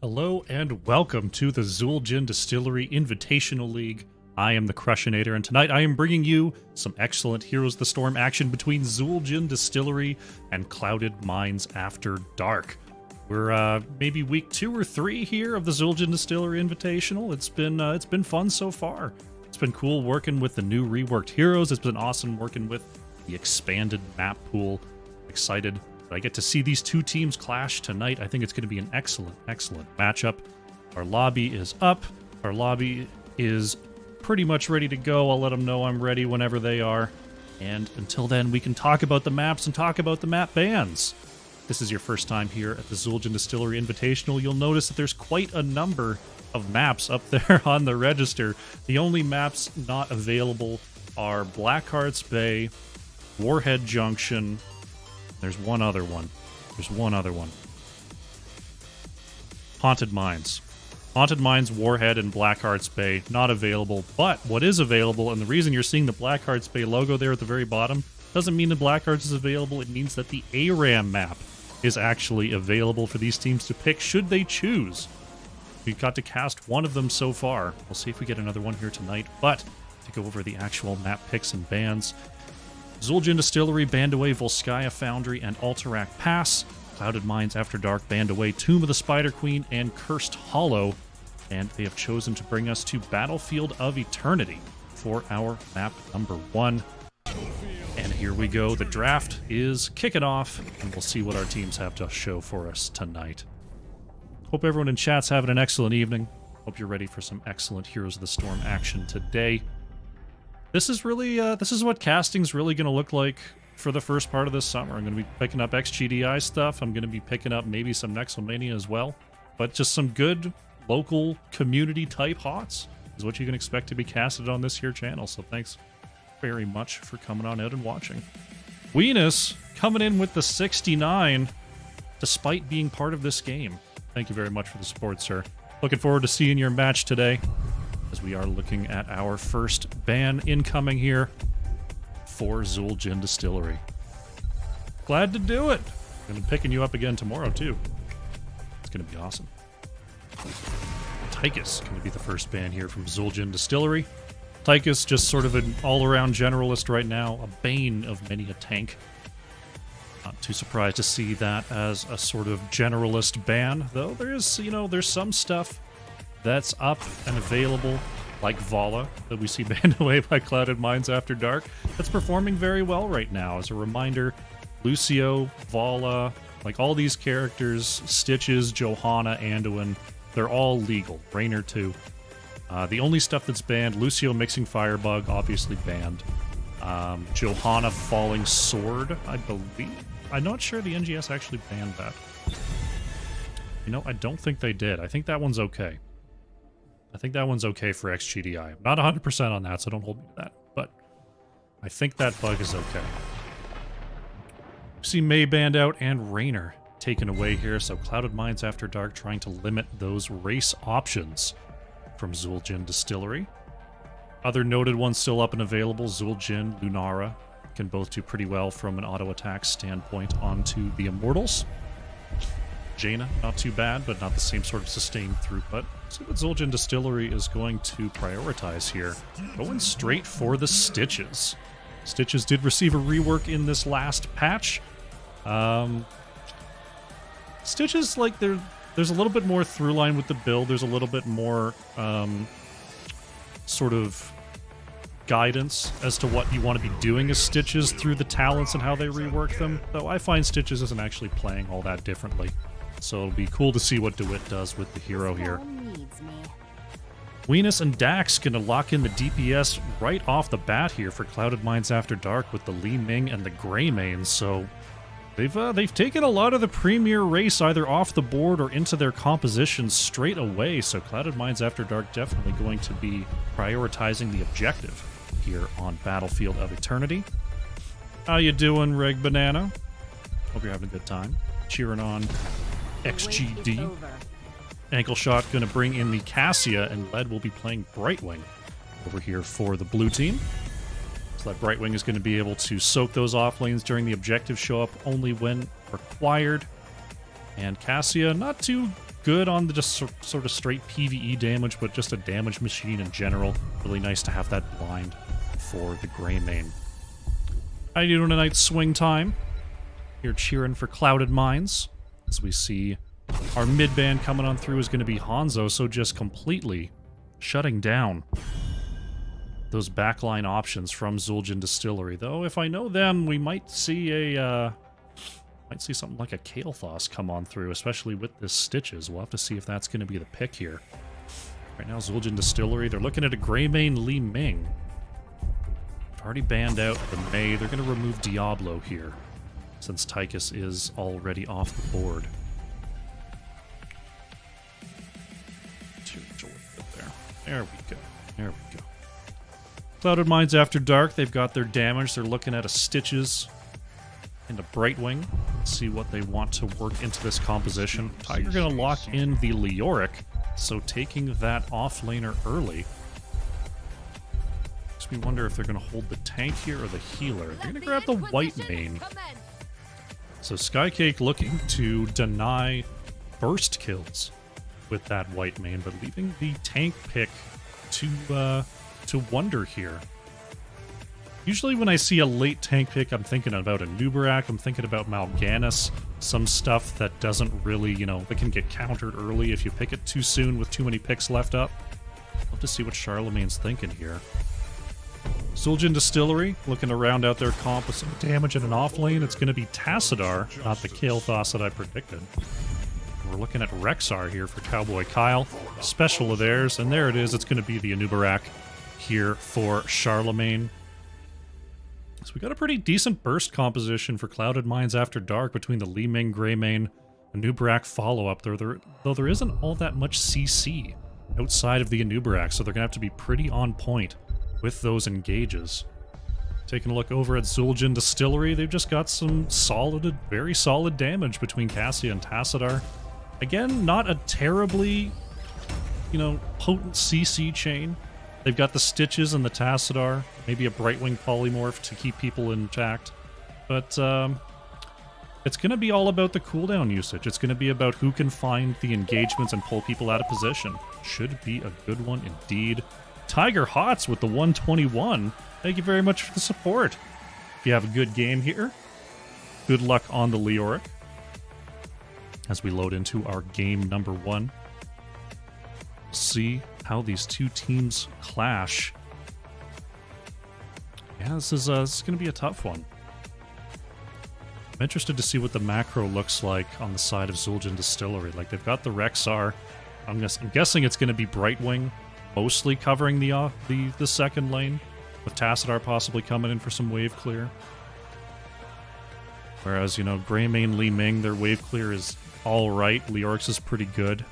Hello and welcome to the Zul'jin Distillery Invitational League. I am the Crushinator, and tonight I am bringing you some excellent Heroes of the Storm action between Zul'jin Distillery and Clouded Mines After Dark. We're maybe week 2 or 3 here of the Zul'jin Distillery Invitational. It's been fun so far. It's been cool working with the new reworked heroes. It's been awesome working with the expanded map pool. Excited that I get to see these two teams clash tonight. I think it's going to be an excellent matchup. Our lobby is up. Our lobby is pretty much ready to go. I'll let them know I'm ready whenever they are. And until then, we can talk about the maps and talk about the map bans. If this is your first time here at the Zul'jin Distillery Invitational, you'll notice that there's quite a number of maps up there on the register. The only maps not available are Blackheart's Bay, Warhead Junction. There's one other one. Haunted Mines. Haunted Mines, Warhead, and Blackheart's Bay, not available. But what is available, and the reason you're seeing the Blackheart's Bay logo there at the very bottom, doesn't mean the Blackheart's is available. It means that the ARAM map is actually available for these teams to pick should they choose. We've got to cast one of them so far. We'll see if we get another one here tonight. But to go over the actual map picks and bans, Zul'jin Distillery banned away Volskaya Foundry and Alterac Pass. Clouded Mines After Dark banned away Tomb of the Spider Queen and Cursed Hollow. And they have chosen to bring us to Battlefield of Eternity for our map number 1. And here we go. The draft is kicking off, and we'll see what our teams have to show for us tonight. Hope everyone in chat's having an excellent evening. Hope you're ready for some excellent Heroes of the Storm action today. This is really, this is what casting's really going to look like for the first part of this summer. I'm going to be picking up XGDI stuff. I'm going to be picking up maybe some Nexomania as well. But just some good local community type hots is what you can expect to be casted on this here channel. So thanks very much for coming on out and watching. Weenus coming in with the 69 despite being part of this game. Thank you very much for the support, sir. Looking forward to seeing your match today, as we are looking at our first ban incoming here for Zul'jin Distillery. Glad to do it. I'm going to be picking you up again tomorrow, too. It's going to be awesome. Tychus going to be the first ban here from Zul'jin Distillery. Tychus just sort of an all-around generalist right now, a bane of many a tank. Not too surprised to see that as a sort of generalist ban, though there's, you know, there's some stuff that's up and available, like Vala, that we see banned away by Clouded Mines After Dark. That's performing very well right now. As a reminder, Lucio, Vala, like all these characters, Stitches, Johanna, Anduin, they're all legal. Raynor too. The only stuff that's banned, Lucio Mixing Firebug, obviously banned. Johanna Falling Sword, I believe. I'm not sure the NGS actually banned that. You know, I don't think they did. I think that one's okay. I think that one's okay for XGDI. I'm not 100% on that, so don't hold me to that. But I think that bug is okay. See May banned out and Raynor taken away here, so Clouded Mines After Dark trying to limit those race options from Zul'jin Distillery. Other noted ones still up and available, Zul'jin, Lunara, can both do pretty well from an auto attack standpoint onto the Immortals. Jaina, not too bad, but not the same sort of sustained throughput. See what Zul'jin Distillery is going to prioritize here. Going straight for the Stitches. Stitches did receive a rework in this last patch. Stitches, like, there's a little bit more through line with the build. There's a little bit more sort of guidance as to what you want to be doing as Stitches through the talents and how they rework them. Though I find Stitches isn't actually playing all that differently. So it'll be cool to see what DeWitt does with the hero here. Weenus and Dax gonna lock in the DPS right off the bat here for Clouded Mines After Dark with the Li Ming and the Greymane. So they've taken a lot of the premier race either off the board or into their composition straight away. So Clouded Mines After Dark definitely going to be prioritizing the objective here on Battlefield of Eternity. How you doing, Reg Banana? Hope you're having a good time. Cheering on XGD. Ankle Shot going to bring in the Cassia, and Led will be playing Brightwing over here for the blue team. So that Brightwing is going to be able to soak those off lanes during the objective, show up only when required. And Cassia, not too good on the just sort of straight PvE damage, but just a damage machine in general. Really nice to have that blind for the Greymane. How you doing tonight, swing time? Here cheering for Clouded Minds. As we see our mid-band coming on through is going to be Hanzo, so just completely shutting down those backline options from Zul'jin Distillery. Though, if I know them, we might see something like a Kael'thas come on through, especially with this Stitches. We'll have to see if that's going to be the pick here. Right now, Zul'jin Distillery, they're looking at a Greymane Li Ming. They've already banned out the Mei. They're going to remove Diablo here, since Tychus is already off the board. There we go. There we go. Clouded Minds After Dark, they've got their damage. They're looking at a Stitches and a Brightwing. Let's see what they want to work into this composition. Tiger going to lock in the Leoric, so taking that offlaner early. Makes me wonder if they're going to hold the tank here or the healer. They're going to grab the Whitemane. So Skycake looking to deny burst kills with that Whitemane, but leaving the tank pick to wonder here. Usually when I see a late tank pick, I'm thinking about a Nubarak, I'm thinking about Mal'Ganis, some stuff that doesn't really, that can get countered early if you pick it too soon with too many picks left up. Love to see what Charlemagne's thinking here. Zul'jin Distillery, looking to round out their comp with some damage in an off lane. It's going to be Tassadar, not the Kael'thas that I predicted. We're looking at Rexxar here for Cowboy Kyle. Special of theirs, and there it is. It's going to be the Anubarak here for Charlemagne. So we got a pretty decent burst composition for Clouded Minds After Dark between the Li Ming, Greymane, Anubarak follow-up, though there isn't all that much CC outside of the Anubarak, so they're going to have to be pretty on point with those engages. Taking a look over at Zul'jin Distillery, they've just got some solid, very solid damage between Cassia and Tassadar. Again, not a terribly, potent CC chain. They've got the Stitches and the Tassadar, maybe a Brightwing polymorph to keep people intact. But it's going to be all about the cooldown usage. It's going to be about who can find the engagements and pull people out of position. Should be a good one indeed. Tiger Hots with the 121. Thank you very much for the support. If you have a good game here, good luck on the Leoric. As we load into our game number 1. See how these two teams clash. Yeah, this is going to be a tough one. I'm interested to see what the macro looks like on the side of Zul'jin Distillery. Like, they've got the Rexxar. I'm guessing it's going to be Brightwing, mostly covering the second lane, with Tassadar possibly coming in for some wave clear. Whereas, Greymane, Li Ming, their wave clear is alright. Leoric's is pretty good.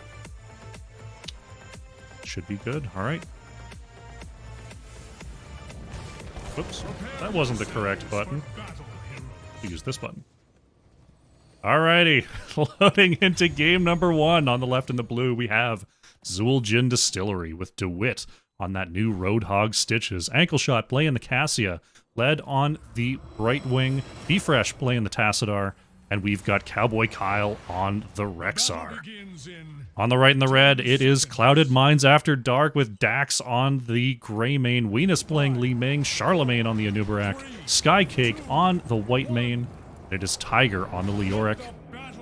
Should be good. Alright. Whoops. That wasn't the correct button. Use this button. Alrighty. Loading into game number 1. On the left in the blue, we have Zul'jin Distillery with DeWitt on that new Roadhog Stitches. Ankle Shot playing the Cassia. Led on the Brightwing. Bfresh playing the Tassadar. And we've got Cowboy Kyle on the Rexxar. On the right in the red, it is Clouded Minds After Dark with Dax on the Greymane. Venus playing Li Ming. Charlemagne on the Anubarak. Skycake on the Whitemane. It is Tiger on the Leoric.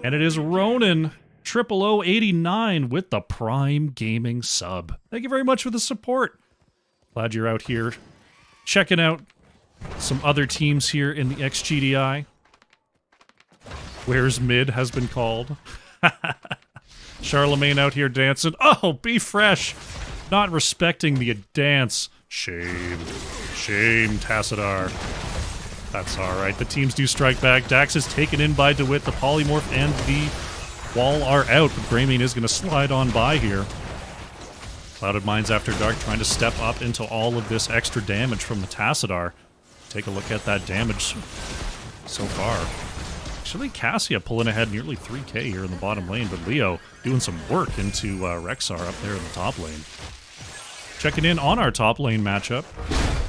And it is Ronan 00089 with the Prime Gaming sub. Thank you very much for the support. Glad you're out here checking out some other teams here in the XGDI. Where's Mid has been called. Charlemagne out here dancing. Oh, Bfresh not respecting the dance. Shame. Shame, Tassadar. That's alright. The teams do strike back. Dax is taken in by DeWitt. The Polymorph and the Wall are out, but Greymane is going to slide on by here. Clouded Minds After Dark trying to step up into all of this extra damage from the Tassadar. Take a look at that damage so far. Actually, Cassia pulling ahead nearly 3k here in the bottom lane, but Leo doing some work into Rexxar up there in the top lane. Checking in on our top lane matchup.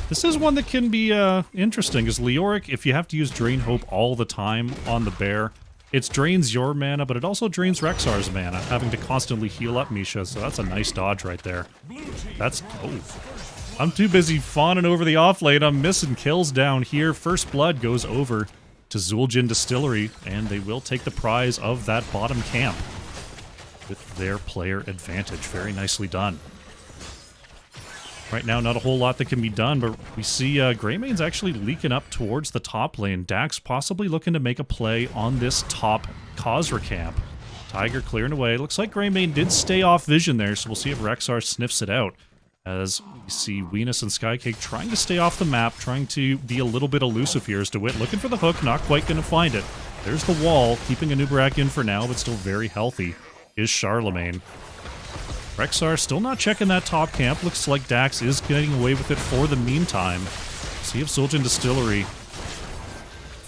This is one that can be interesting, as Leoric, if you have to use Drain Hope all the time on the bear, It drains your mana, but it also drains Rexar's mana, having to constantly heal up Misha, so that's a nice dodge right there. That's... oh. I'm too busy fawning over the offlane. I'm missing kills down here. First blood goes over to Zul'jin Distillery, and they will take the prize of that bottom camp with their player advantage. Very nicely done. Right now, not a whole lot that can be done, but we see Greymane's actually leaking up towards the top lane. Dax possibly looking to make a play on this top Khazra camp. Tiger clearing away. Looks like Greymane did stay off vision there, so we'll see if Rexar sniffs it out. As we see Venus and Skycake trying to stay off the map, trying to be a little bit elusive here as DeWitt looking for the hook, not quite going to find it. There's the wall, keeping Anubarak in for now, but still very healthy, is Charlemagne. Rexar still not checking that top camp. Looks like Dax is getting away with it for the meantime. See if Zul'jin Distillery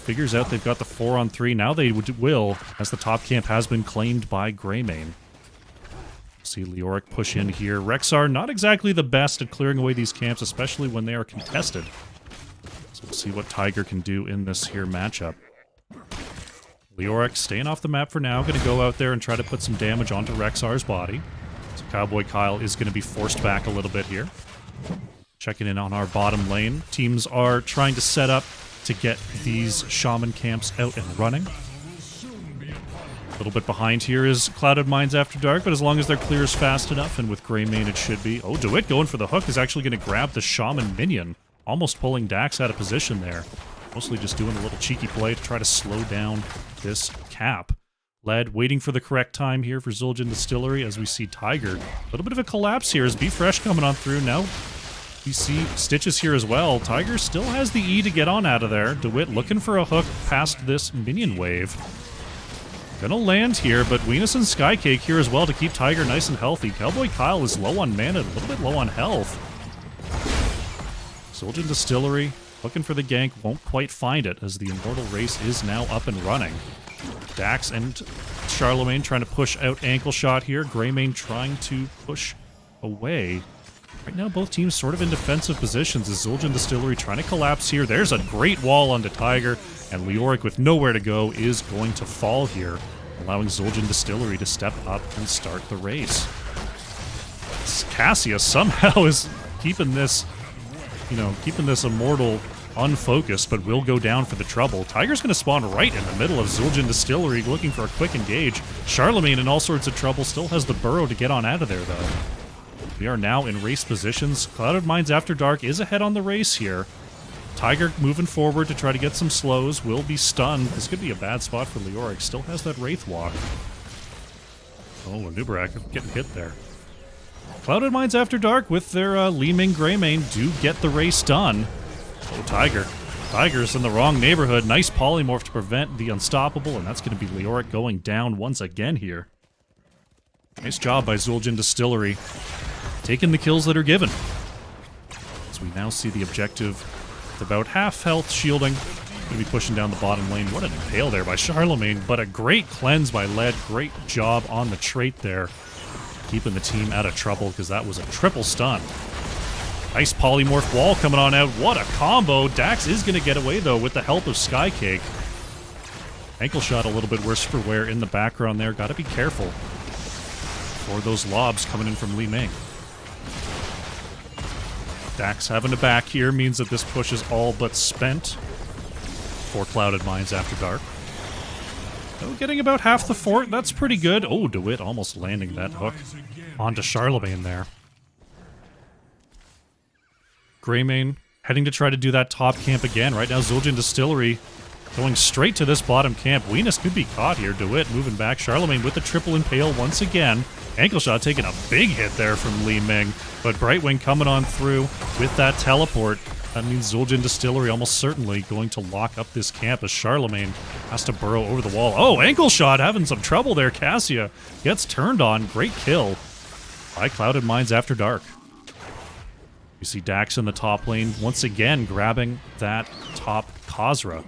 figures out they've got the 4-on-3. Now they will, as the top camp has been claimed by Greymane. See Leoric push in here. Rexar not exactly the best at clearing away these camps, especially when they are contested. So we'll see what Tiger can do in this here matchup. Leoric staying off the map for now. Going to go out there and try to put some damage onto Rexar's body. So Cowboy Kyle is going to be forced back a little bit here. Checking in on our bottom lane. Teams are trying to set up to get these shaman camps out and running. A little bit behind here is Clouded Minds After Dark, but as long as their clear is fast enough, and with Greymane it should be. Oh, DeWitt going for the hook is actually going to grab the Shaman minion, almost pulling Dax out of position there. Mostly just doing a little cheeky play to try to slow down this cap. Led waiting for the correct time here for Zul'jin Distillery as we see Tiger. A little bit of a collapse here as Be Fresh coming on through. Now we see Stitches here as well. Tiger still has the E to get on out of there. DeWitt looking for a hook past this minion wave. Gonna land here, but Venus and Skycake here as well to keep Tiger nice and healthy. Cowboy Kyle is low on mana, a little bit low on health. Zul'jin Distillery looking for the gank, won't quite find it as the Immortal Race is now up and running. Dax and Charlemagne trying to push out Ankle Shot here. Greymane trying to push away. Right now, both teams sort of in defensive positions as Zul'jin Distillery trying to collapse here. There's a great wall onto Tiger, and Leoric with nowhere to go is going to fall here, allowing Zul'jin Distillery to step up and start the race. Cassia somehow is keeping this, keeping this Immortal unfocused, but will go down for the trouble. Tiger's going to spawn right in the middle of Zul'jin Distillery, looking for a quick engage. Charlemagne in all sorts of trouble, still has the burrow to get on out of there, though. We are now in race positions. Clouded Minds After Dark is ahead on the race here. Tiger moving forward to try to get some slows. Will be stunned. This could be a bad spot for Leoric. Still has that Wraith Walk. Oh, Anubarak getting hit there. Clouded Minds After Dark with their Li Ming Greymane do get the race done. Oh, Tiger. Tiger's in the wrong neighborhood. Nice polymorph to prevent the unstoppable, and that's going to be Leoric going down once again here. Nice job by Zul'jin Distillery. Taking the kills that are given. As we now see the objective with about half health shielding. Going to be pushing down the bottom lane. What an impale there by Charlemagne, but a great cleanse by Led. Great job on the trait there. Keeping the team out of trouble because that was a triple stun. Nice polymorph wall coming on out. What a combo. Dax is going to get away, though, with the help of Skycake. Ankle Shot a little bit worse for wear in the background there. Got to be careful for those lobs coming in from Li Ming. Dax having to back here means that this push is all but spent for Clouded Minds After Dark. Oh, getting about half the fort. That's pretty good. Oh, DeWitt almost landing that hook onto Charlemagne there. Greymane heading to try to do that top camp again. Right now, Zul'jin Distillery going straight to this bottom camp. Venus could be caught here. DeWitt moving back. Charlemagne with the triple impale once again. Ankle Shot taking a big hit there from Li Ming. But Brightwing coming on through with that teleport. That means Zul'jin Distillery almost certainly going to lock up this camp as Charlemagne has to burrow over the wall. Oh, Ankle Shot having some trouble there. Cassia gets turned on. Great kill by Clouded Minds After Dark. You see Dax in the top lane once again grabbing that top Khazra.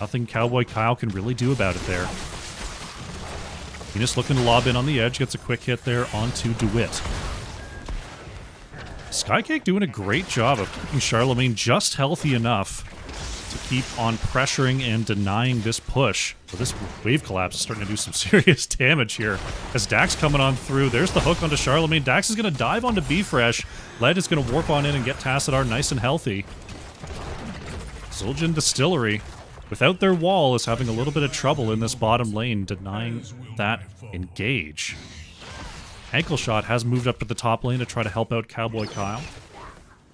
Nothing Cowboy Kyle can really do about it there. Venus looking to lob in on the edge, gets a quick hit there onto DeWitt. Skycake doing a great job of keeping Charlemagne just healthy enough to keep on pressuring and denying this push. So this wave collapse is starting to do some serious damage here. As Dax coming on through, there's the hook onto Charlemagne. Dax is going to dive onto B-Fresh. Led is going to warp on in and get Tassadar nice and healthy. Zul'jin Distillery, without their wall, is having a little bit of trouble in this bottom lane, denying that engage. Ankle Shot has moved up to the top lane to try to help out Cowboy Kyle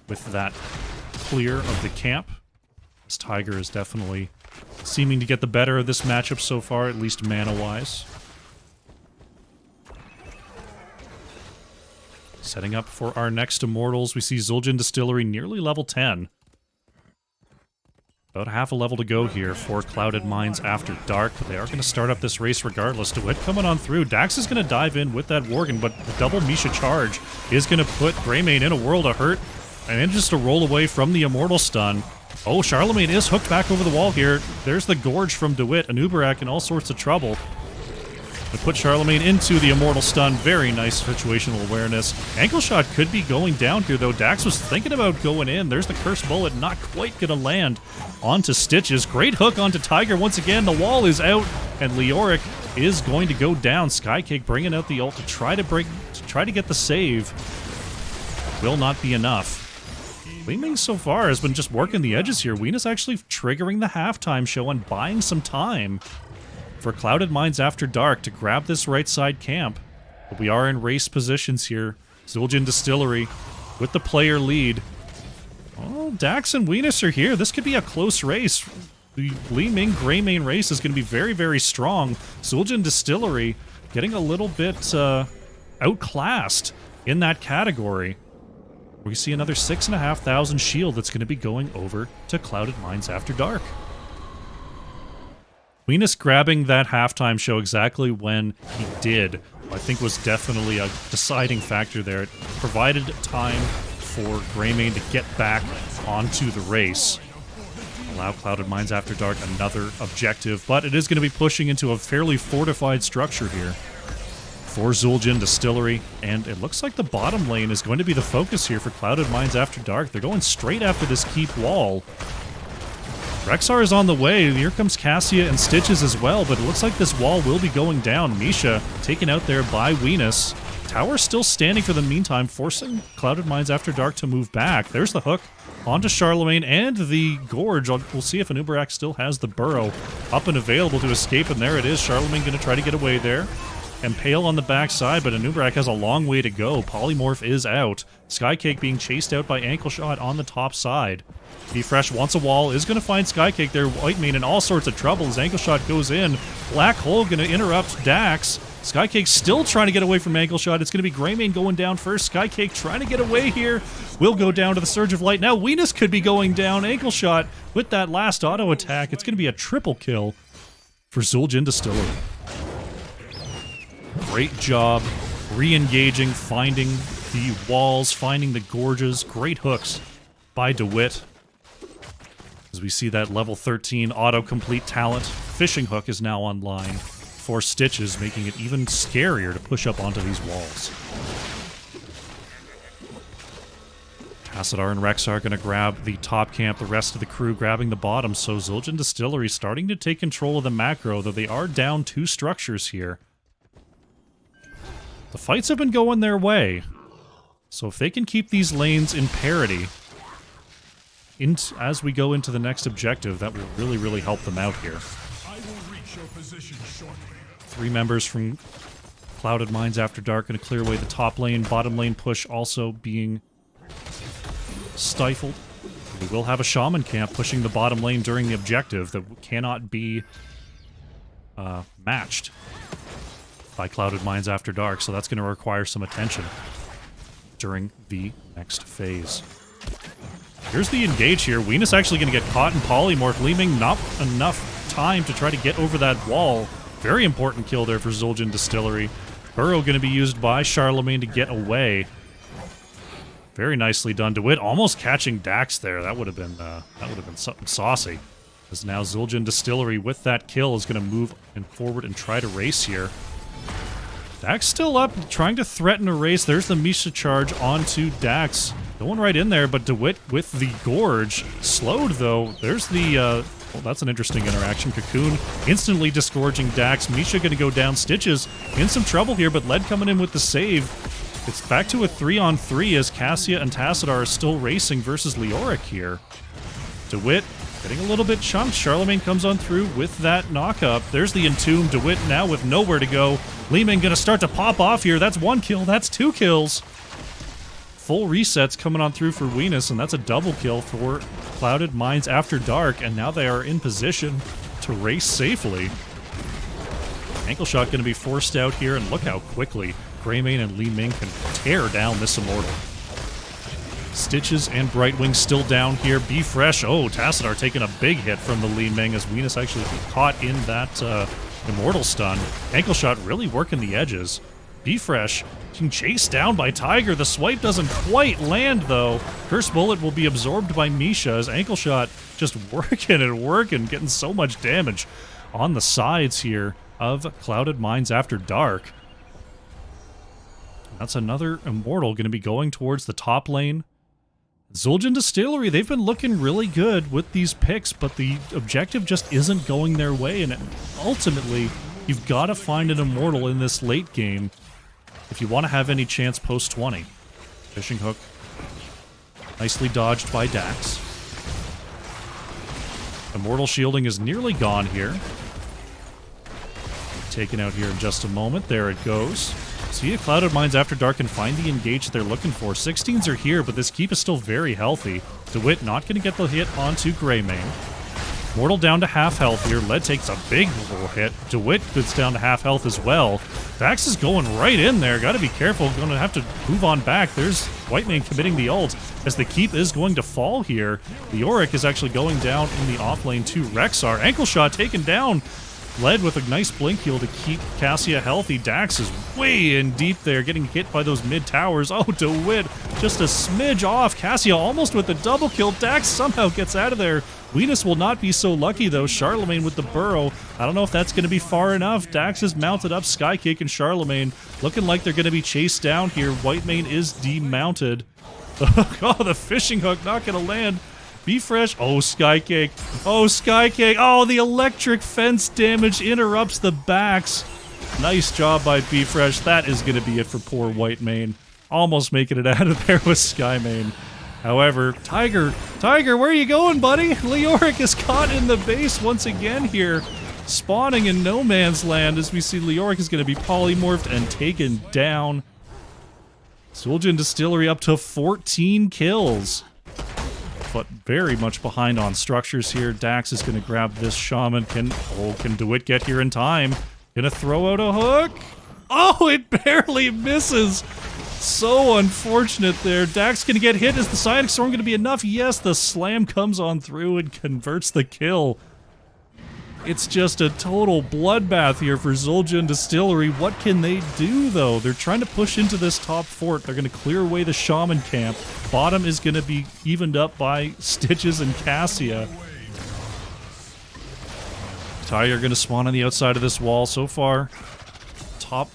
with that clear of the camp. This Tiger is definitely seeming to get the better of this matchup so far, at least mana-wise. Setting up for our next Immortals, we see Zul'jin Distillery nearly level 10. About half a level to go here for Clouded Minds After Dark, but they are going to start up this race regardless. DeWitt coming on through. Dax is going to dive in with that Worgen, but the double Misha charge is going to put Greymane in a world of hurt, and then just a roll away from the Immortal stun. Oh, Charlemagne is hooked back over the wall here. There's the Gorge from DeWitt, and Uberak in all sorts of trouble. To put Charlemagne into the Immortal stun. Very nice situational awareness. Ankle Shot could be going down here, though. Dax was thinking about going in. There's the Cursed Bullet, not quite going to land onto Stitches. Great hook onto Tiger once again. The wall is out, and Leoric is going to go down. Skycake bringing out the ult to try to get the save. Will not be enough. Gleaming so far has been just working the edges here. Weenus actually triggering the halftime show and buying some time for Clouded Minds After Dark to grab this right side camp. But we are in race positions here. Zul'jin Distillery with the player lead. Oh, Dax and Weenus are here. This could be a close race. The Li Ming Greymane race is going to be very, very strong. Zul'jin Distillery getting a little bit outclassed in that category. We see another 6,500 shield that's going to be going over to Clouded Minds After Dark. Weenus grabbing that halftime show exactly when he did, I think was definitely a deciding factor there. It provided time for Greymane to get back onto the race. Allow Clouded Minds After Dark another objective, but it is going to be pushing into a fairly fortified structure here for Zul'jin Distillery, and it looks like the bottom lane is going to be the focus here for Clouded Minds After Dark. They're going straight after this keep wall. Rexar is on the way. Here comes Cassia and Stitches as well, but it looks like this wall will be going down. Misha taken out there by Weenus. Tower still standing for the meantime, forcing Clouded Minds After Dark to move back. There's the hook onto Charlemagne and the Gorge. We'll see if Anubarak still has the burrow up and available to escape, and there it is. Charlemagne going to try to get away there. And Pale on the backside, but Anubarak has a long way to go. Polymorph is out. Skycake being chased out by Ankle Shot on the top side. B-Fresh wants a wall, is going to find Skycake there. Whitemane in all sorts of trouble as Ankle Shot goes in. Black Hole going to interrupt Dax. Skycake still trying to get away from Ankle Shot. It's going to be Greymane going down first. Skycake trying to get away here. Will go down to the Surge of Light. Now Weenus could be going down. Ankle Shot with that last auto attack. It's going to be a triple kill for Zul'jin Distillery. Great job re-engaging, finding the walls, finding the gorges. Great hooks by DeWitt. As we see that level 13 auto-complete talent. Fishing Hook is now online for Stitches, making it even scarier to push up onto these walls. Tassadar and Rexar are going to grab the top camp, the rest of the crew grabbing the bottom, so Zul'jin Distillery starting to take control of the macro, though they are down 2 structures here. The fights have been going their way, so if they can keep these lanes in parity as we go into the next objective, that will really, really help them out here. 3 members from Clouded Minds After Dark going to clear away the top lane. Bottom lane push also being stifled. We will have a Shaman camp pushing the bottom lane during the objective that cannot be matched by Clouded Minds After Dark, so that's going to require some attention during the next phase. Here's the engage here. Weenus actually going to get caught in Polymorph, leaving not enough time to try to get over that wall. Very important kill there for Zul'jin Distillery. Burrow going to be used by Charlemagne to get away. Very nicely done. DeWitt almost catching Dax there. That would have been something saucy. As now Zul'jin Distillery with that kill is going to move forward and try to race here. Dax still up, trying to threaten a race. There's the Misha charge onto Dax. Going right in there, but DeWitt with the Gorge. Slowed, though. There's the, well, that's an interesting interaction. Cocoon instantly disgorging Dax. Misha going to go down. Stitches in some trouble here, but Led coming in with the save. It's back to a 3-on-3 as Cassia and Tassadar are still racing versus Leoric here. DeWitt getting a little bit chunked. Charlemagne comes on through with that knock-up. There's the Entomb. DeWitt now with nowhere to go. Lehman going to start to pop off here. That's 1 kill. That's 2 kills. Full resets coming on through for Weenus, and that's a double kill for Clouded Minds After Dark, and now they are in position to race safely. Ankle shot going to be forced out here, and look how quickly Greymane and Li Ming can tear down this Immortal. Stitches and Brightwing still down here. Be Fresh. Oh, Tassadar taking a big hit from the Li Ming as Weenus actually caught in that Immortal stun. Ankle shot really working the edges. Be Fresh being chased down by Tiger. The swipe doesn't quite land, though. Curse Bullet will be absorbed by Misha as Ankle Shot just working and working, getting so much damage on the sides here of Clouded Minds After Dark. That's another Immortal going to be going towards the top lane. Zul'jin Distillery, they've been looking really good with these picks, but the objective just isn't going their way, and ultimately, you've got to find an Immortal in this late game if you want to have any chance post-20. Fishing Hook. Nicely dodged by Dax. Immortal shielding is nearly gone here. Taken out here in just a moment. There it goes. See if Clouded Minds After Dark can find the engage they're looking for. 16s are here, but this keep is still very healthy. DeWitt not going to get the hit onto Greymane. Mortal down to half health here. Led takes a big little hit. DeWitt gets down to half health as well. Dax is going right in there. Got to be careful. Going to have to move on back. There's Whitemane committing the ult as the keep is going to fall here. Leoric is actually going down in the off lane to Rexar. Ankle shot taken down. Led with a nice blink heal to keep Cassia healthy. Dax is way in deep there, getting hit by those mid towers. Oh, DeWitt just a smidge off. Cassia almost with the double kill. Dax somehow gets out of there. Weenus will not be so lucky, though. Charlemagne with the burrow. I don't know if that's going to be far enough. Dax has mounted up Skykick and Charlemagne. Looking like they're going to be chased down here. Whitemane is demounted. Oh, the fishing hook not going to land. Be Fresh. Oh, Skykick. Oh, Skykick. Oh, the electric fence damage interrupts the backs. Nice job by Be Fresh. That is going to be it for poor Whitemane. Almost making it out of there with Skymane. However, Tiger, where are you going, buddy? Leoric is caught in the base once again here. Spawning in no man's land as we see Leoric is going to be polymorphed and taken down. Zul'jin Distillery up to 14 kills. But very much behind on structures here. Dax is going to grab this Shaman. Can DeWitt get here in time? Gonna throw out a hook? Oh, it barely misses. So unfortunate there. Dax gonna get hit. Is the Psionic Storm gonna be enough? Yes, the slam comes on through and converts the kill. It's just a total bloodbath here for Zul'jin Distillery. What can they do, though? They're trying to push into this top fort. They're going to clear away the Shaman camp. Bottom is going to be evened up by Stitches and Cassia. Tiger going to spawn on the outside of this wall so far. Top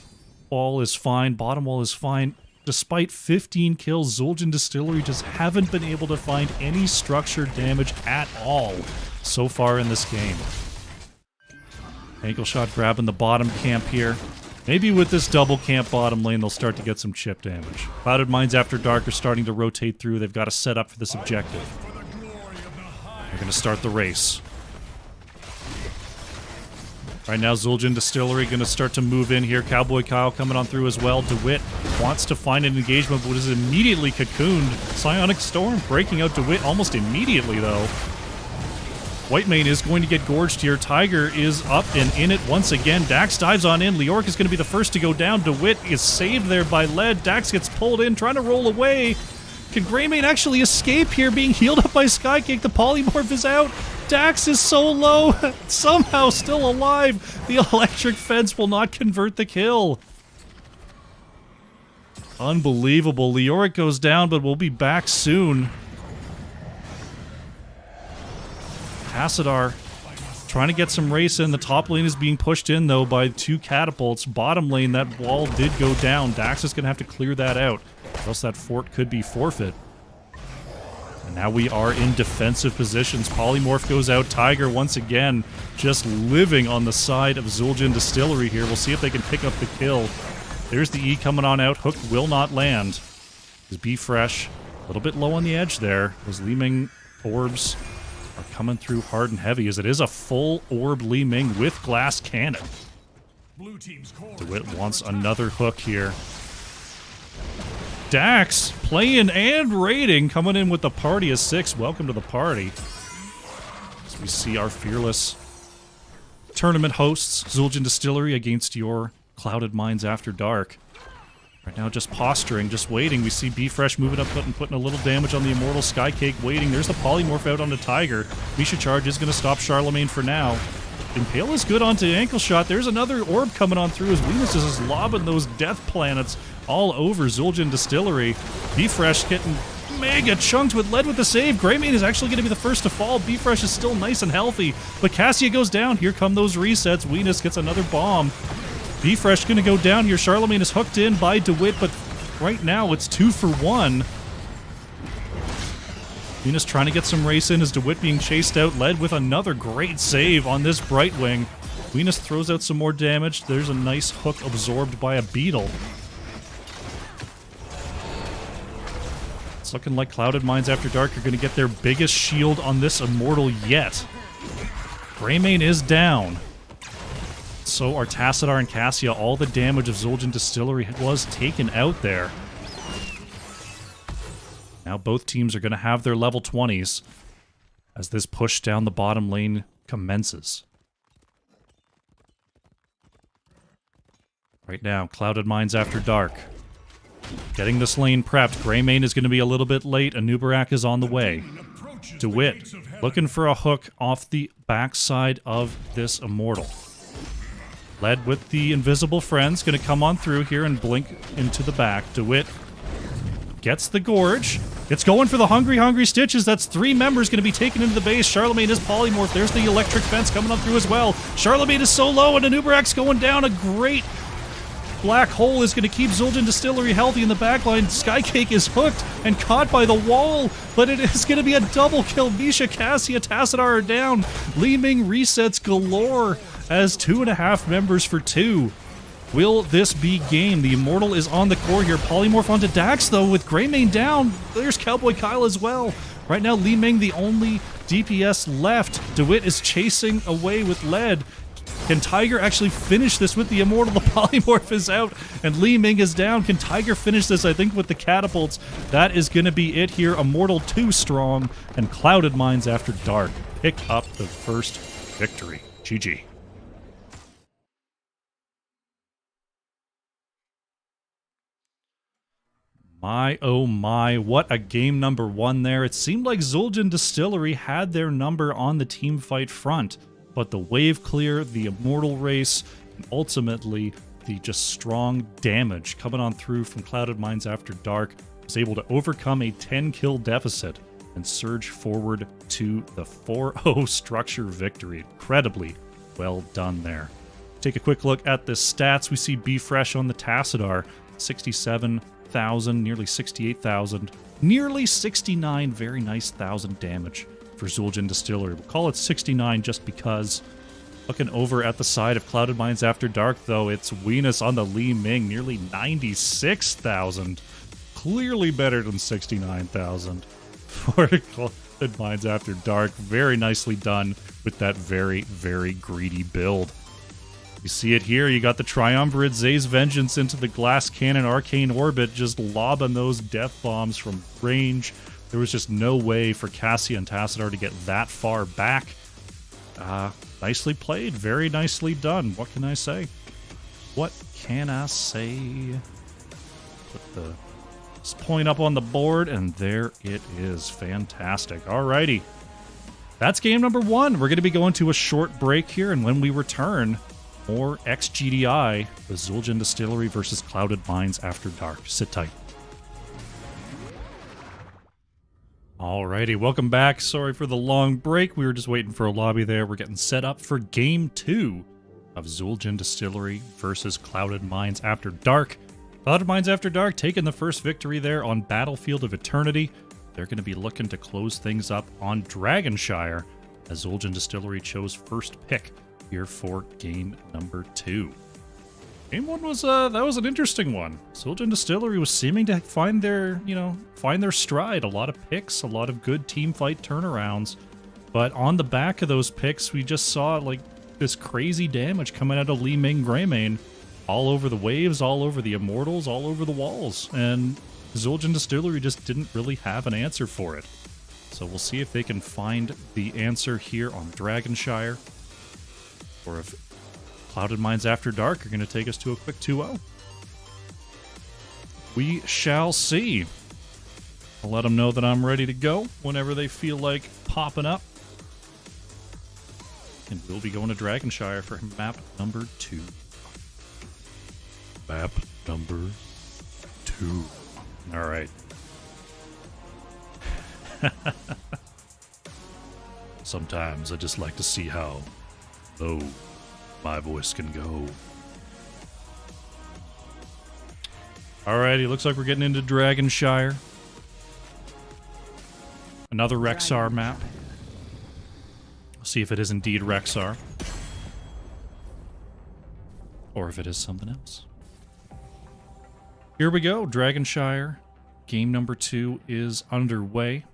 wall is fine. Bottom wall is fine. Despite 15 kills, Zul'jin Distillery just haven't been able to find any structure damage at all so far in this game. Ankle shot grabbing the bottom camp here. Maybe with this double camp bottom lane, they'll start to get some chip damage. Clouded Minds After Dark are starting to rotate through. They've got to set up for this objective. They're going to start the race. Right now, Zul'jin Distillery going to start to move in here. Cowboy Kyle coming on through as well. DeWitt wants to find an engagement, but is immediately cocooned. Psionic Storm breaking out DeWitt almost immediately, though. Whitemane is going to get gorged here. Tiger is up and in it once again. Dax dives on in. Leoric is going to be the first to go down. DeWitt is saved there by Led. Dax gets pulled in, trying to roll away. Can Greymane actually escape here, being healed up by Skykick? The polymorph is out. Dax is so low, somehow still alive. The electric fence will not convert the kill. Unbelievable. Leoric goes down, but we'll be back soon. Tassadar trying to get some race in. The top lane is being pushed in, though, by 2 catapults. Bottom lane, that wall did go down. Dax is going to have to clear that out, or else that fort could be forfeit. And now we are in defensive positions. Polymorph goes out. Tiger once again just living on the side of Zul'jin Distillery here. We'll see if they can pick up the kill. There's the E coming on out. Hook will not land. Is Be Fresh a little bit low on the edge there. Those Li Ming orbs are coming through hard and heavy as it is a full orb Li Ming with glass cannon. DeWitt wants another hook here. Dax playing and raiding, coming in with the party of 6. Welcome to the party. As we see our fearless tournament hosts, Zul'jin Distillery against your Clouded Minds After Dark. Right now just posturing, just waiting. We see Be Fresh moving up and putting a little damage on the Immortal. Skycake waiting. There's the Polymorph out on the Tiger. Misha Charge is going to stop Charlemagne for now. Impale is good onto Ankle Shot. There's another orb coming on through as Venus is just lobbing those death planets all over Zul'jin Distillery. Be Fresh getting mega chunked with lead with the save. Greymane is actually going to be the first to fall. Be Fresh is still nice and healthy, but Cassia goes down. Here come those resets. Venus gets another bomb. Be Fresh going to go down here. Charlemagne is hooked in by DeWitt, but right now it's 2 for 1. Venus trying to get some race in as DeWitt being chased out. Led with another great save on this Brightwing. Venus throws out some more damage. There's a nice hook absorbed by a Beetle. It's looking like Clouded Minds After Dark are going to get their biggest shield on this Immortal yet. Greymane is down. So are Tassadar and Cassia. All the damage of Zul'jin Distillery was taken out there. Now both teams are going to have their level 20s as this push down the bottom lane commences. Right now, Clouded Minds After Dark. Getting this lane prepped. Greymane is going to be a little bit late. Anubarak is on the way. DeWitt looking for a hook off the backside of this Immortal. Led with the Invisible Friends. Going to come on through here and blink into the back. DeWitt gets the Gorge. It's going for the Hungry Stitches. That's 3 members going to be taken into the base. Charlemagne is Polymorph. There's the Electric Fence coming up through as well. Charlemagne is so low, and Anubarak's going down. A great black hole is going to keep Zul'jin Distillery healthy in the backline. Skycake is hooked and caught by the wall, but it is going to be a double kill. Misha, Cassia, Tassadar are down. Li Ming resets galore as 2.5 members for 2. Will this be game? The Immortal is on the core here. Polymorph onto Dax, though, with Greymane down. There's Cowboy Kyle as well. Right now, Li Ming, the only DPS left. DeWitt is chasing away with lead. Can Tiger actually finish this with the Immortal? The Polymorph is out, and Li Ming is down. Can Tiger finish this, I think, with the catapults? That is going to be it here. Immortal 2 strong, and Clouded Minds After Dark pick up the first victory. GG. My, oh my, what a game number 1 there. It seemed like Zul'jin Distillery had their number on the teamfight front, but the wave clear, the Immortal race, and ultimately the just strong damage coming on through from Clouded Minds After Dark was able to overcome a 10-kill deficit and surge forward to the 4-0 structure victory. Incredibly well done there. Take a quick look at the stats. We see Be Fresh on the Tassadar, 67,000, nearly 68,000, nearly 69, very nice 1,000 damage for Zul'jin Distillery. We'll call it 69 just because. Looking over at the side of Clouded Minds After Dark, though, it's Venus on the Li Ming, nearly 96,000. Clearly better than 69,000 for Clouded Minds After Dark. Very nicely done with that very, very greedy build. You see it here. You got the Triumvirate Zay's Vengeance into the Glass Cannon Arcane Orbit, just lobbing those death bombs from range. There was just no way for Cassia and Tassadar to get that far back. Nicely played. Very nicely done. What can I say? What can I say? Put the point up on the board, and there it is. Fantastic. Alrighty. That's game number 1. We're going to be going to a short break here, and when we return, more XGDI, the Zul'jin Distillery versus Clouded Minds After Dark. Sit tight. Alrighty, welcome back. Sorry for the long break. We were just waiting for a lobby there. We're getting set up for Game 2 of Zul'jin Distillery versus Clouded Minds After Dark. Clouded Minds After Dark taking the first victory there on Battlefield of Eternity. they're going to be looking to close things up on Dragonshire, as Zul'jin Distillery chose first pick here for game number 2. Game 1 was that was an interesting one. Zul'jin Distillery was seeming to find their stride. A lot of picks, a lot of good team fight turnarounds. But on the back of those picks, we just saw like this crazy damage coming out of Li Ming Greymane, all over the waves, all over the Immortals, all over the walls. And Zul'jin Distillery just didn't really have an answer for it. So we'll see if they can find the answer here on Dragonshire, or if Clouded Minds After Dark are going to take us to a quick 2-0. We shall see. I'll let them know that I'm ready to go whenever they feel like popping up. And we'll be going to Dragonshire for map number 2. Map number 2. All right. Sometimes I just like to see how low my voice can go. Alrighty, looks like we're getting into Dragonshire. Another Rexxar map. See if it is indeed Rexxar. Or if it is something else. Here we go, Dragonshire. Game number 2 is underway.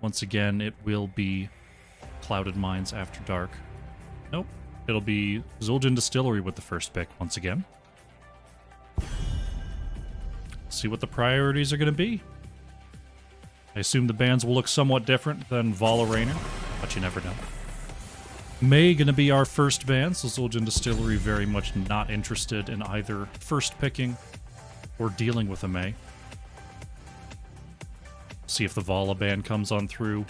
Once again, it will be Clouded Minds After Dark. Nope. It'll be Zul'jin Distillery with the first pick once again. See what the priorities are going to be. I assume the bans will look somewhat different than Vala Rainer, but you never know. May going to be our first ban, so Zul'jin Distillery very much not interested in either first picking or dealing with a May. See if the Vala ban comes on through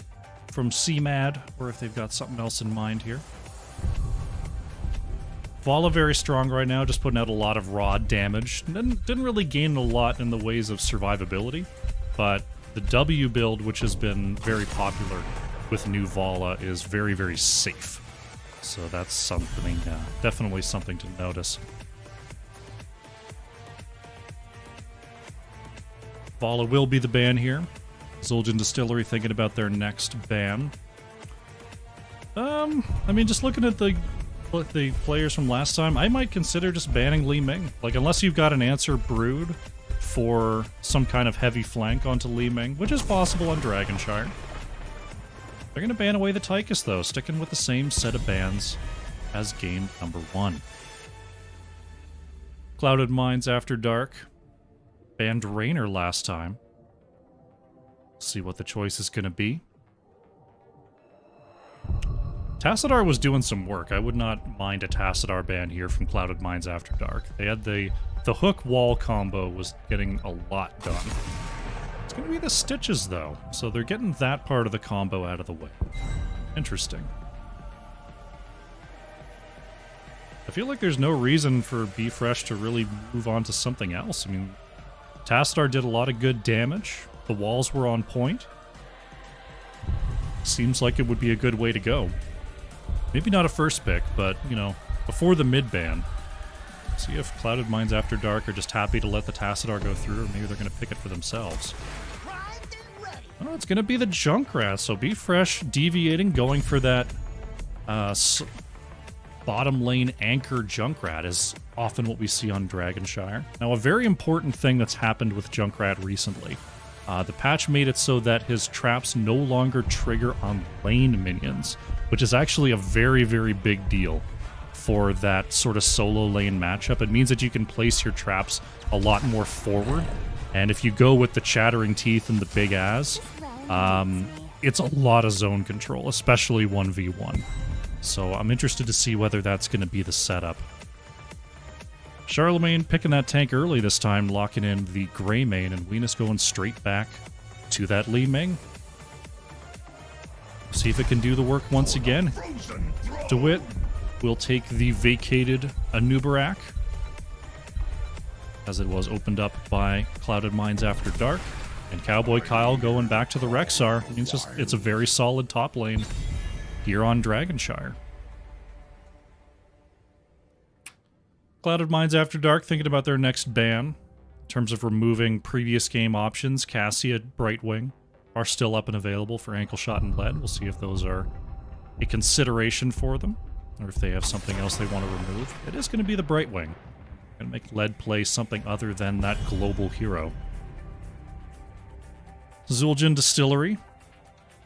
from CMAD, or if they've got something else in mind here. Vala very strong right now, just putting out a lot of raw damage. Didn't really gain a lot in the ways of survivability, but the W build, which has been very popular with new Vala, is very, very safe. So that's something, definitely something to notice. Vala will be the ban here. Zul'jin Distillery thinking about their next ban. I mean, just looking at the players from last time, I might consider just banning Li Ming. Like, unless you've got an answer brewed for some kind of heavy flank onto Li Ming, which is possible on Dragonshire. They're going to ban away the Tychus, though, sticking with the same set of bans as game number 1. Clouded Minds After Dark banned Rainer last time. See what the choice is going to be. Tassadar was doing some work. I would not mind a Tassadar ban here from Clouded Minds After Dark. They had the hook wall combo was getting a lot done. It's going to be the Stitches, though, so they're getting that part of the combo out of the way. Interesting. I feel like there's no reason for B-Fresh to really move on to something else. I mean, Tassadar did a lot of good damage. The walls were on point. Seems like it would be a good way to go. Maybe not a first pick, but, you know, before the mid-ban. See if Clouded Minds After Dark are just happy to let the Tassadar go through, or maybe they're going to pick it for themselves. Oh, it's going to be the Junkrat, so B-Fresh deviating, going for that bottom lane anchor Junkrat is often what we see on Dragonshire. Now, a very important thing that's happened with Junkrat recently. The patch made it so that his traps no longer trigger on lane minions, which is actually a very, very big deal for that sort of solo lane matchup. It means that you can place your traps a lot more forward, and if you go with the Chattering Teeth and the Big Az, it's a lot of zone control, especially 1v1. So I'm interested to see whether that's going to be the setup. Charlemagne picking that tank early this time, locking in the Greymane, and Venus going straight back to that Li Ming. See if it can do the work once again. DeWitt will take the vacated Anubarak, as it was opened up by Clouded Minds After Dark. And Cowboy Kyle going back to the Rexxar. It's a very solid top lane here on Dragonshire. Clouded Minds After Dark thinking about their next ban in terms of removing previous game options. Cassia, Brightwing are still up and available for Ankle Shot and Lead. We'll see if those are a consideration for them, or if they have something else they want to remove. It is going to be the Brightwing. Going to make Lead play something other than that global hero. Zul'jin Distillery.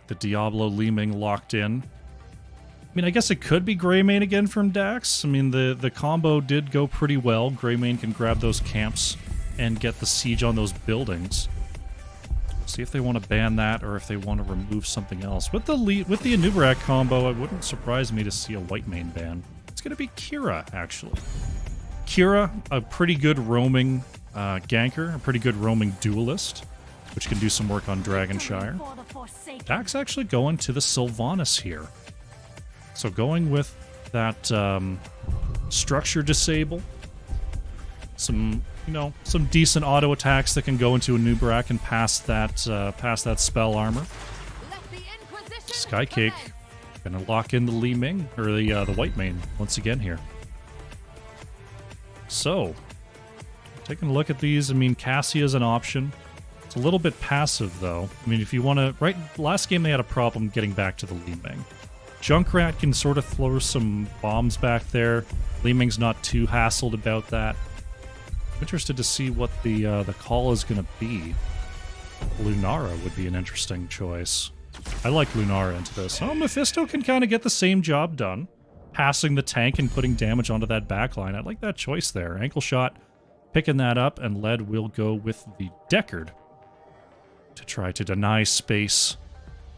The Diablo Li-Ming locked in. I mean, I guess it could be Greymane again from Dax. I mean, the combo did go pretty well. Greymane can grab those camps and get the siege on those buildings. See if they want to ban that or if they want to remove something else. With the Anubarak combo, it wouldn't surprise me to see a Whitemane ban. It's going to be Kira, actually. Kira, a pretty good roaming ganker, a pretty good roaming duelist, which can do some work on Dragonshire. Dax actually going to the Sylvanas here. So going with that structure disable, some decent auto attacks that can go into Anubarak and pass that spell armor. Skycake gonna lock in the Li-Ming or the Whitemane once again here. So taking a look at these, I mean, Cassia's an option. It's a little bit passive though. I mean, if you want to, right? Last game they had a problem getting back to the Li-Ming. Junkrat can sort of throw some bombs back there. Li-Ming's not too hassled about that. I'm interested to see what the call is going to be. Lunara would be an interesting choice. I like Lunara into this. Oh, Mephisto can kind of get the same job done. Passing the tank and putting damage onto that backline. I like that choice there. Ankle Shot picking that up, and Lead will go with the Deckard to try to deny space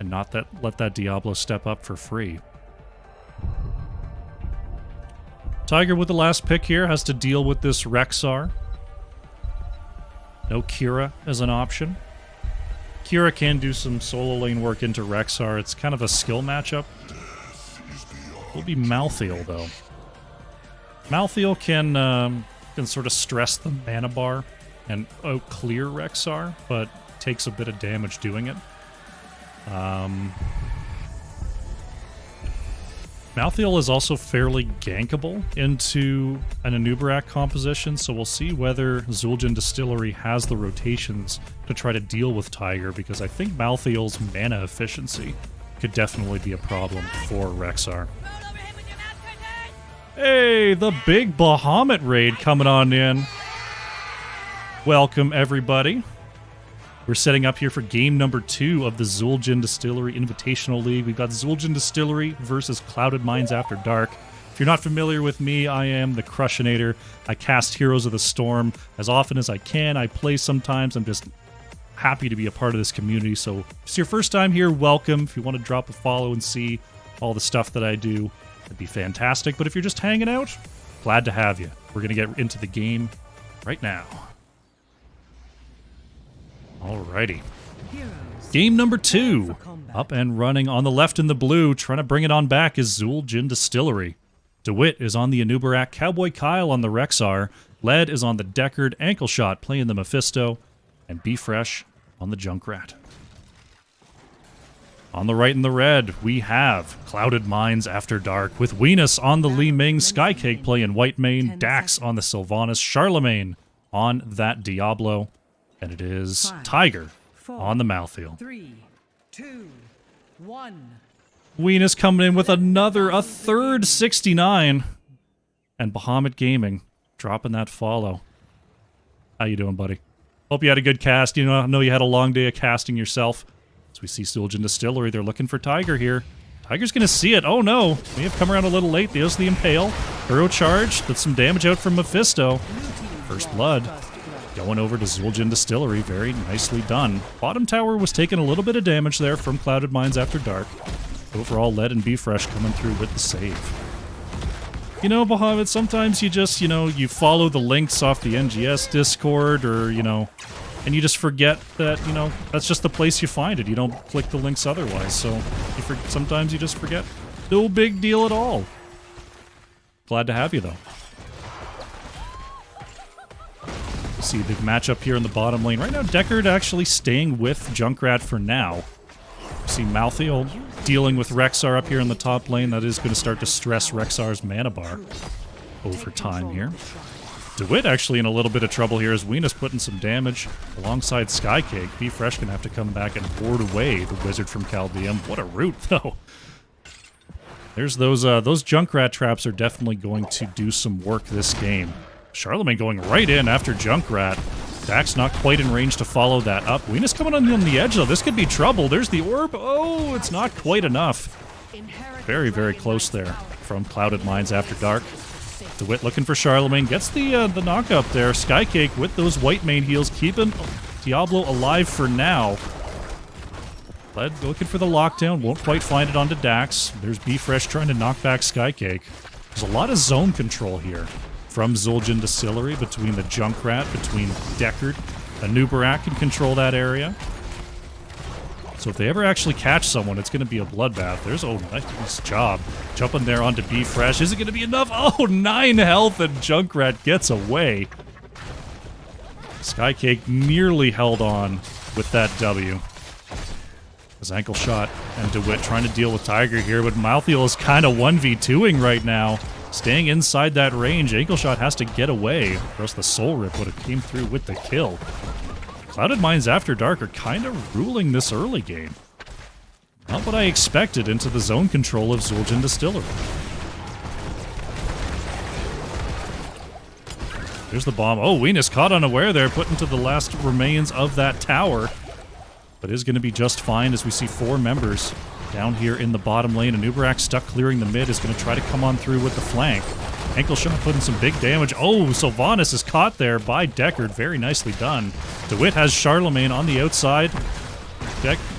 and not let that Diablo step up for free. Tiger with the last pick here has to deal with this Rexar. No Kira as an option. Kira can do some solo lane work into Rexar. It's kind of a skill matchup. Will be Malthael though. Malthael can sort of stress the mana bar and clear Rexar, but takes a bit of damage doing it. Malthael is also fairly gankable into an Anubarak composition, so we'll see whether Zul'jin Distillery has the rotations to try to deal with Tiger, because I think Malthael's mana efficiency could definitely be a problem for Rexar. Hey, the big Bahamut raid coming on in. Welcome, everybody. We're setting up here for game number 2 of the Zul'jin Distillery Invitational League. We've got Zul'jin Distillery versus Clouded Minds After Dark. If you're not familiar with me, I am the Crushinator. I cast Heroes of the Storm as often as I can. I play sometimes. I'm just happy to be a part of this community. So if it's your first time here, welcome. If you want to drop a follow and see all the stuff that I do, that'd be fantastic. But if you're just hanging out, glad to have you. We're going to get into the game right now. Alrighty. Game number 2. Up and running on the left in the blue. Trying to bring it on back is Zul'jin Distillery. DeWitt is on the Anubarak. Cowboy Kyle on the Rexar. Lead is on the Deckard. Ankle Shot playing the Mephisto. And Be Fresh on the Junkrat. On the right in the red, we have Clouded Minds After Dark with Weenus on the Li-Ming. Skycake playing Whitemane. Dax on the Sylvanas. Charlemagne on that Diablo. And it is Tiger on the Malthael. 3, 2, 1. Weenus coming in with a third 69. And Bahamut Gaming dropping that follow. How you doing, buddy? Hope you had a good cast. You know, I know you had a long day of casting yourself. As we see Zul'jin Distillery, they're looking for Tiger here. Tiger's going to see it. Oh no, may have come around a little late. There's the Impale. Hero charge. That's some damage out from Mephisto. First blood. Going over to Zul'jin Distillery, very nicely done. Bottom tower was taking a little bit of damage there from Clouded Minds After Dark. Overall, Lead and Be Fresh coming through with the save. You know, Bahamut, sometimes you just, you follow the links off the NGS Discord or, and you just forget that, that's just the place you find it. You don't click the links otherwise, so sometimes you just forget. No big deal at all. Glad to have you, though. See the matchup here in the bottom lane. Right now, Deckard actually staying with Junkrat for now. See Malthael dealing with Rexar up here in the top lane. That is going to start to stress Rexar's mana bar over time here. DeWitt actually in a little bit of trouble here as Weenus putting some damage alongside Skycake. Be Fresh gonna have to come back and board away the Wizard from Chaldeum. What a route, though. There's those Junkrat traps are definitely going to do some work this game. Charlemagne going right in after Junkrat. Dax not quite in range to follow that up. Weenus coming on the edge, though. This could be trouble. There's the orb. Oh, it's not quite enough. Very, very close there from Clouded Mines After Dark. DeWitt looking for Charlemagne. Gets the knock up there. Skycake with those white main heals, keeping Diablo alive for now. Led looking for the lockdown. Won't quite find it onto Dax. There's Be Fresh trying to knock back Skycake. There's a lot of zone control here from Zul'jin Distillery between the Junkrat, between Deckard. Anubarak can control that area. So if they ever actually catch someone, it's going to be a bloodbath. There's, oh, nice job. Jumping there onto Be Fresh. Is it going to be enough? Oh, 9 health and Junkrat gets away. Skycake nearly held on with that W. His ankle shot and DeWitt trying to deal with Tiger here, but Malthael is kind of 1v2ing right now. Staying inside that range, ankle shot has to get away, or else the Soul Rip would have came through with the kill. Clouded Mines After Dark are kind of ruling this early game. Not what I expected into the zone control of Zul'jin Distillery. There's the bomb. Oh, Weenus caught unaware there, put into the last remains of that tower. But is going to be just fine as we see 4 members down here in the bottom lane. Anubarak stuck clearing the mid is going to try to come on through with the flank. Ankle shot putting some big damage. Oh, Sylvanas is caught there by Deckard. Very nicely done. DeWitt has Charlemagne on the outside.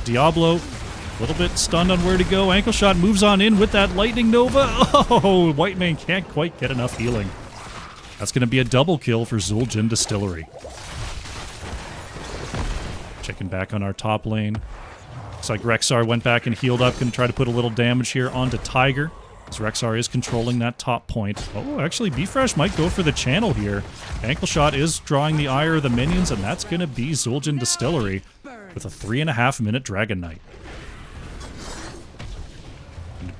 Diablo, a little bit stunned on where to go. Ankle shot moves on in with that Lightning Nova. Oh, Whitemane can't quite get enough healing. That's going to be a double kill for Zul'jin Distillery. Checking back on our top lane. Looks like Rexxar went back and healed up. Going to try to put a little damage here onto Tiger. As Rexxar is controlling that top point. Oh, actually, Be Fresh might go for the channel here. Ankle shot is drawing the ire of the minions, and that's going to be Zul'jin Distillery with a 3.5-minute Dragon Knight.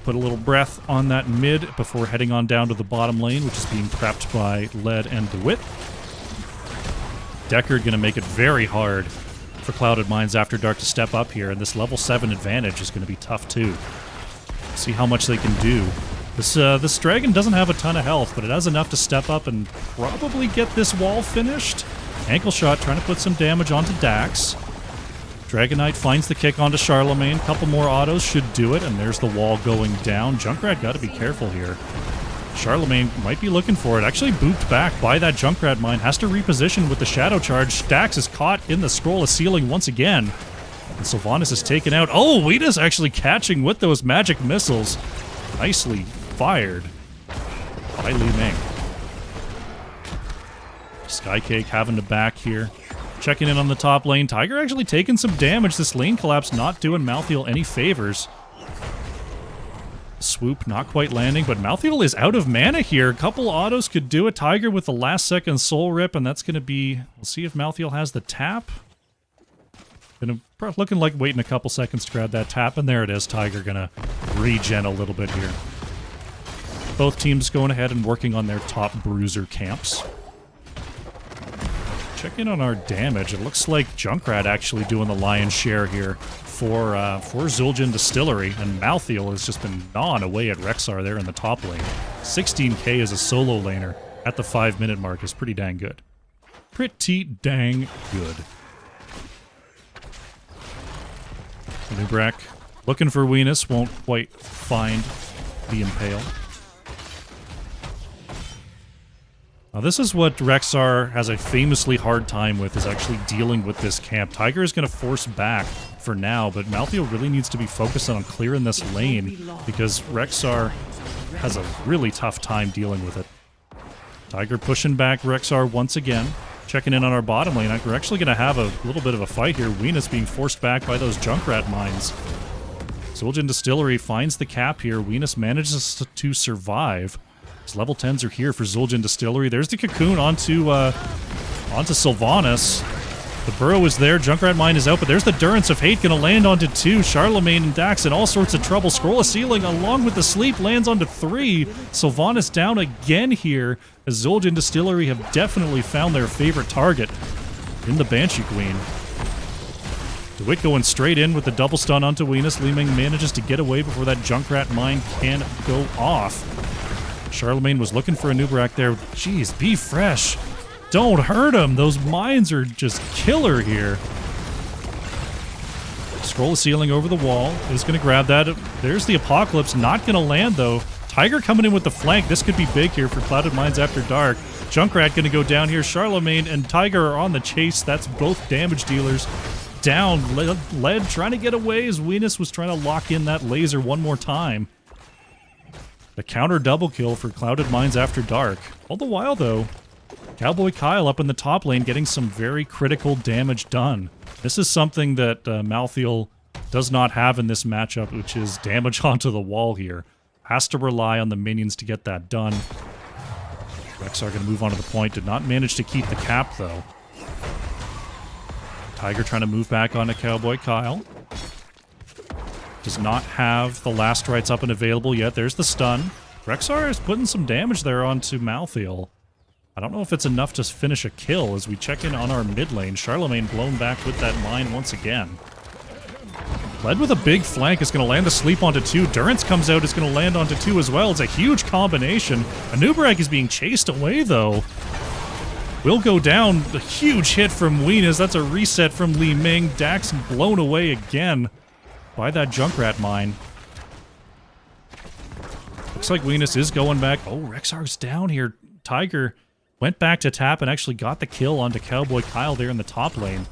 Put a little breath on that mid before heading on down to the bottom lane, which is being prepped by Led and DeWitt. Deckard going to make it very hard for Clouded Mines After Dark to step up here, and this level 7 advantage is going to be tough too. See how much they can do. This dragon doesn't have a ton of health, but it has enough to step up and probably get this wall finished. Ankle shot trying to put some damage onto Dax. Dragon Knight finds the kick onto Charlemagne. Couple more autos should do it, and there's the wall going down. Junkrat got to be careful here. Charlemagne might be looking for it. Actually booped back by that Junkrat mine. Has to reposition with the Shadow Charge. Dax is caught in the Scroll of Sealing once again. And Sylvanas is taken out. Oh, Weeda's actually catching with those magic missiles. Nicely fired by Li Ming. Skycake having to back here. Checking in on the top lane. Tiger actually taking some damage. This lane collapse not doing Malthael any favors. Swoop not quite landing, but Malthael is out of mana here. A couple autos could do it. Tiger with the last second Soul Rip, and that's going to be... We'll see if Malthael has the tap. Looking like waiting a couple seconds to grab that tap, and there it is. Tiger gonna regen a little bit here. Both teams going ahead and working on their top bruiser camps. Check in on our damage. It looks like Junkrat actually doing the lion's share here for Zul'jin Distillery, and Malthael has just been gnawing away at Rexxar there in the top lane. 16k as a solo laner at the 5-minute mark is pretty dang good. Pretty dang good. Anubarak looking for Weenus, won't quite find the Impale. Now this is what Rexxar has a famously hard time with, is actually dealing with this camp. Tiger is going to force back for now, but Malthael really needs to be focused on clearing this lane because Rexxar has a really tough time dealing with it. Tiger pushing back Rexxar once again. Checking in on our bottom lane. We're actually going to have a little bit of a fight here. Weenus being forced back by those Junkrat mines. Zul'jin Distillery finds the cap here. Weenus manages to survive. His level 10s are here for Zul'jin Distillery. There's the cocoon onto Sylvanas. The Burrow is there. Junkrat Mine is out, but there's the Durance of Hate going to land onto 2. Charlemagne and Dax in all sorts of trouble. Scroll of Ceiling along with the Sleep lands onto 3. Sylvanas down again here, as Zul'jin Distillery have definitely found their favorite target in the Banshee Queen. DeWitt going straight in with the double stun onto Venus. Li Ming manages to get away before that Junkrat Mine can go off. Charlemagne was looking for a Nubarak there. Jeez, be fresh. Don't hurt him. Those mines are just killer here. Scroll of Ceiling over the wall. Is going to grab that. There's the Apocalypse. Not going to land, though. Tiger coming in with the flank. This could be big here for Clouded Mines After Dark. Junkrat going to go down here. Charlemagne and Tiger are on the chase. That's both damage dealers. Down. Led trying to get away as Venus was trying to lock in that laser one more time. The counter double kill for Clouded Mines After Dark. All the while, though, Cowboy Kyle up in the top lane getting some very critical damage done. This is something that Malthael does not have in this matchup, which is damage onto the wall here. Has to rely on the minions to get that done. Rexar going to move on to the point. Did not manage to keep the cap, though. Tiger trying to move back onto Cowboy Kyle. Does not have the last rights up and available yet. There's the stun. Rexar is putting some damage there onto Malthael. I don't know if it's enough to finish a kill as we check in on our mid lane. Charlemagne blown back with that mine once again. Led with a big flank is going to land a sleep onto 2. Durance comes out, is going to land onto 2 as well. It's a huge combination. Anubarak is being chased away, though. Will go down. A huge hit from Venus. That's a reset from Li Ming. Dax blown away again by that Junkrat mine. Looks like Venus is going back. Oh, Rexar's down here. Tiger went back to tap and actually got the kill onto Cowboy Kyle there in the top lane.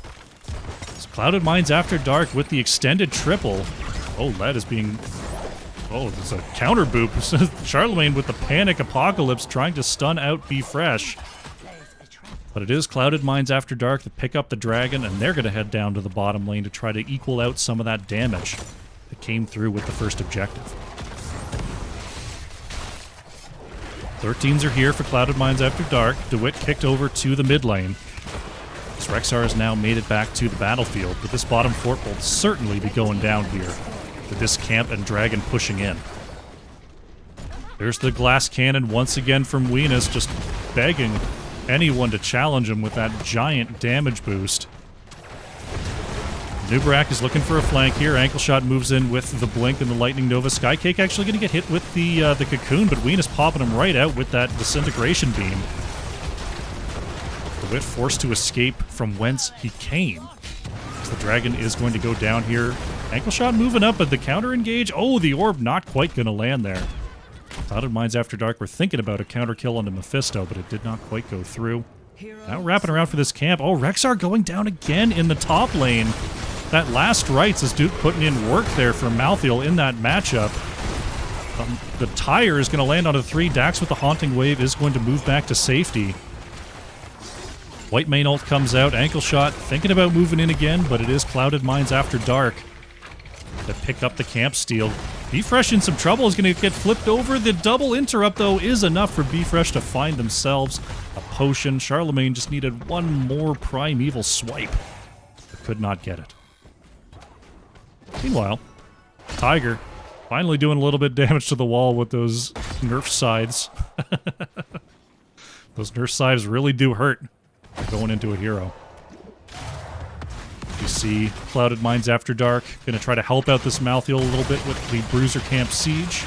So Clouded Mines After Dark with the extended triple. Oh, Led is being... Oh, there's a counter boop. Charlemagne with the Panic Apocalypse trying to stun out Be Fresh. But it is Clouded Mines After Dark to pick up the dragon, and they're going to head down to the bottom lane to try to equal out some of that damage that came through with the first objective. 13s are here for Clouded Mines After Dark. DeWitt kicked over to the mid lane. As Rexar has now made it back to the battlefield, but this bottom fort will certainly be going down here with this camp and dragon pushing in. There's the glass cannon once again from Venus, just begging anyone to challenge him with that giant damage boost. Nubarak is looking for a flank here. Ankle Shot moves in with the Blink and the Lightning Nova. Skycake actually going to get hit with the Cocoon, but Venus popping him right out with that Disintegration Beam. DeWitt forced to escape from whence he came. So the dragon is going to go down here. Ankle Shot moving up, but the counter engage. Oh, the orb not quite going to land there. Clouded Mines After Dark were thinking about a counter kill onto Mephisto, but it did not quite go through. Now wrapping around for this camp. Oh, Rexar going down again in the top lane. That last rights is Duke putting in work there for Malthael in that matchup. The Tire is going to land onto 3. Dax with the Haunting Wave is going to move back to safety. White main ult comes out. Ankle Shot thinking about moving in again, but it is Clouded Mines After Dark to pick up the camp steal. Be Fresh in some trouble, is going to get flipped over. The double interrupt, though, is enough for Be Fresh to find themselves a potion. Charlemagne just needed one more Primeval swipe, but could not get it. Meanwhile, Tiger finally doing a little bit of damage to the wall with those nerf scythes. Those nerf scythes really do hurt going into a hero. You see Clouded Mines After Dark going to try to help out this Malthael a little bit with the Bruiser Camp Siege.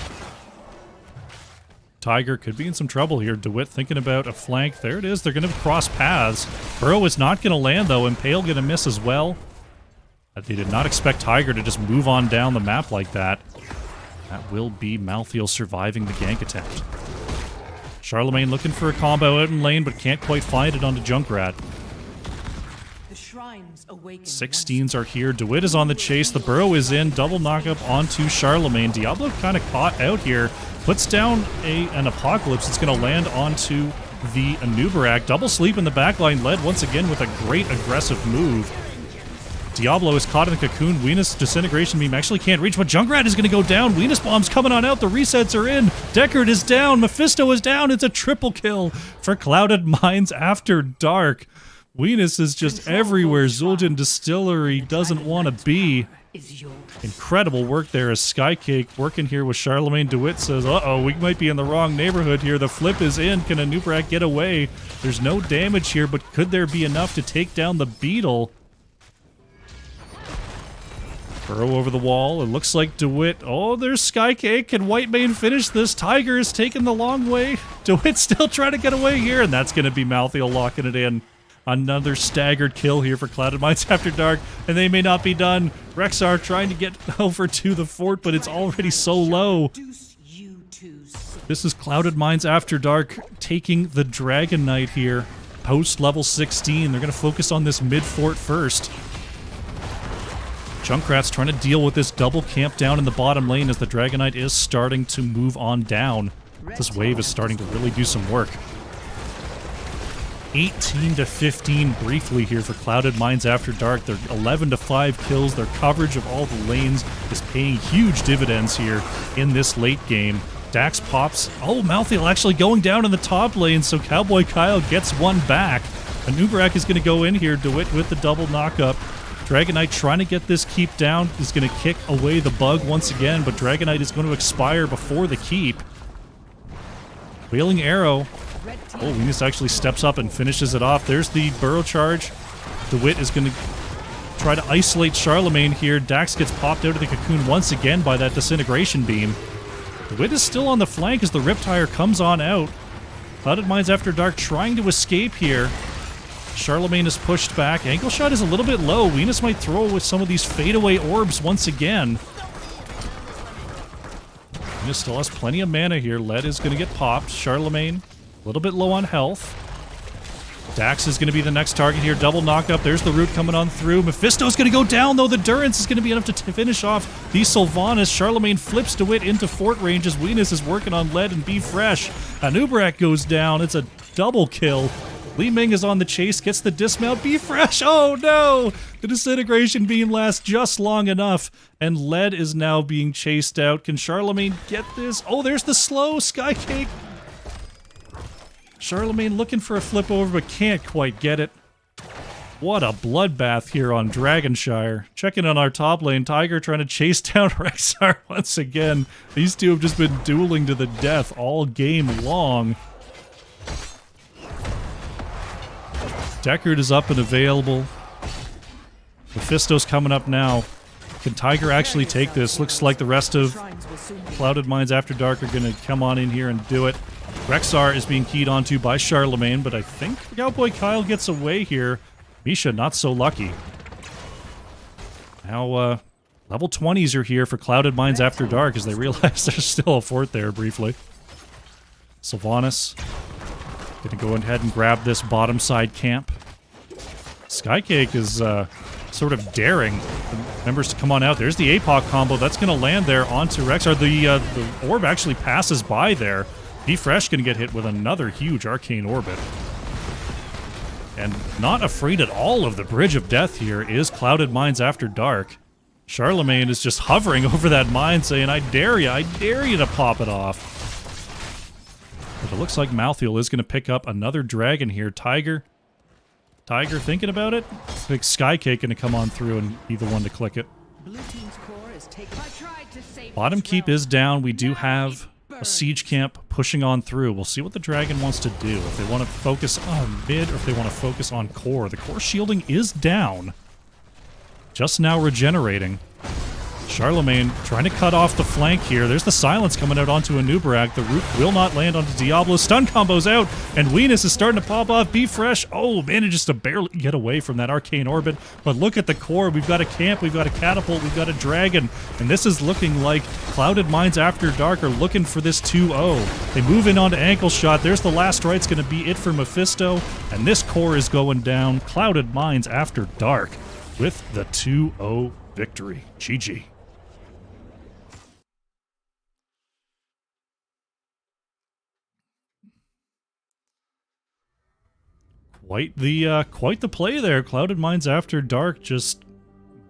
Tiger could be in some trouble here. DeWitt thinking about a flank. There it is. They're going to cross paths. Burrow is not going to land, though, and Pale going to miss as well. They did not expect Tiger to just move on down the map like that. That will be Malthael surviving the gank attempt. Charlemagne looking for a combo out in lane, but can't quite find it onto Junkrat. 16s are here. DeWitt is on the chase. The Burrow is in. Double knockup onto Charlemagne. Diablo kind of caught out here. Puts down an Apocalypse. It's going to land onto the Anubarak. Double sleep in the backline. Led once again with a great aggressive move. Diablo is caught in the Cocoon. Venus Disintegration Beam actually can't reach, but Junkrat is going to go down. Venus Bomb's coming on out. The resets are in. Deckard is down. Mephisto is down. It's a triple kill for Clouded Mines After Dark. Venus is just everywhere. Zul'jin Distillery doesn't want to be. Incredible work there as Skycake working here with Charlemagne. DeWitt says, uh-oh, we might be in the wrong neighborhood here. The flip is in. Can Anub'arak get away? There's no damage here, but could there be enough to take down the Beetle? Burrow over the wall. It looks like DeWitt. Oh, there's Skycake. Can Whitemane finish this? Tiger is taking the long way. DeWitt still trying to get away here, and that's going to be Malthael locking it in. Another staggered kill here for Clouded Mines After Dark, and they may not be done. Rexxar trying to get over to the fort, but it's already so low. This is Clouded Mines After Dark taking the Dragon Knight here. Post level 16. They're going to focus on this mid-fort first. Junkrat's trying to deal with this double camp down in the bottom lane as the Dragon Knight is starting to move on down. This wave is starting to really do some work. 18 to 15 briefly here for Clouded Mines After Dark. They're 11 to 5 kills. Their coverage of all the lanes is paying huge dividends here in this late game. Dax pops. Oh, Malthael actually going down in the top lane, so Cowboy Kyle gets one back. Anub'arak is going to go in here. DeWitt with the double knockup. Dragon Knight trying to get this keep down. Is going to kick away the bug once again, but Dragon Knight is going to expire before the keep. Wailing Arrow. Oh, Venus actually steps up and finishes it off. There's the burrow charge. DeWitt is going to try to isolate Charlemagne here. Dax gets popped out of the cocoon once again by that disintegration beam. DeWitt is still on the flank as the Riptire comes on out. Clouded Mines After Dark trying to escape here. Charlemagne is pushed back. Ankle shot is a little bit low. Venus might throw with some of these fadeaway orbs once again. Venus still has plenty of mana here. Lead is going to get popped. Charlemagne a little bit low on health. Dax is going to be the next target here. Double knockup. There's the root coming on through. Mephisto's going to go down, though. The Durance is going to be enough to finish off the Sylvanas. Charlemagne flips DeWitt into fort range as Venus is working on lead and Be Fresh. Anub'arak goes down. It's a double kill. Li Ming is on the chase, gets the dismount. Be Fresh. Oh, no. The disintegration beam lasts just long enough, and lead is now being chased out. Can Charlemagne get this? Oh, there's the slow Skycake. Charlemagne looking for a flip over, but can't quite get it. What a bloodbath here on Dragonshire. Checking on our top lane, Tiger trying to chase down Rexxar once again. These two have just been dueling to the death all game long. Deckard is up and available. Mephisto's coming up now. Can Tiger actually take this? Looks like the rest of Clouded Mines After Dark are going to come on in here and do it. Rexxar is being keyed onto by Charlemagne, but I think Cowboy Kyle gets away here. Misha, not so lucky. Now, level 20s are here for Clouded Mines After Dark as they realize there's still a fort there briefly. Sylvanas gonna go ahead and grab this bottom side camp. Skycake is sort of daring the members to come on out. There's the APOC combo. That's going to land there onto Rexxar. The orb actually passes by there. Be Fresh going to get hit with another huge arcane orbit. And not afraid at all of the Bridge of Death here is Clouded Mines After Dark. Charlemagne is just hovering over that mine saying, I dare you to pop it off. But it looks like Malthael is going to pick up another dragon here. Tiger thinking about it? I think Skycake going to come on through and be the one to click it. Blue team's core is taken. I tried to save Bottom keep is down. We do have a siege camp pushing on through. We'll see what the dragon wants to do. If they want to focus on mid or if they want to focus on core. The core shielding is down. Just now regenerating. Charlemagne trying to cut off the flank here. There's the silence coming out onto Anub'arak. The root will not land onto Diablo. Stun combo's out, and Venus is starting to pop off. Be Fresh. Oh, manages to barely get away from that arcane orbit. But look at the core. We've got a camp, we've got a catapult, we've got a dragon. And this is looking like Clouded Mines After Dark are looking for this 2-0. They move in onto Ankle Shot. There's the last right's going to be it for Mephisto. And this core is going down. Clouded Mines After Dark with the 2-0 victory. GG. Quite the play there. Clouded Mines After Dark just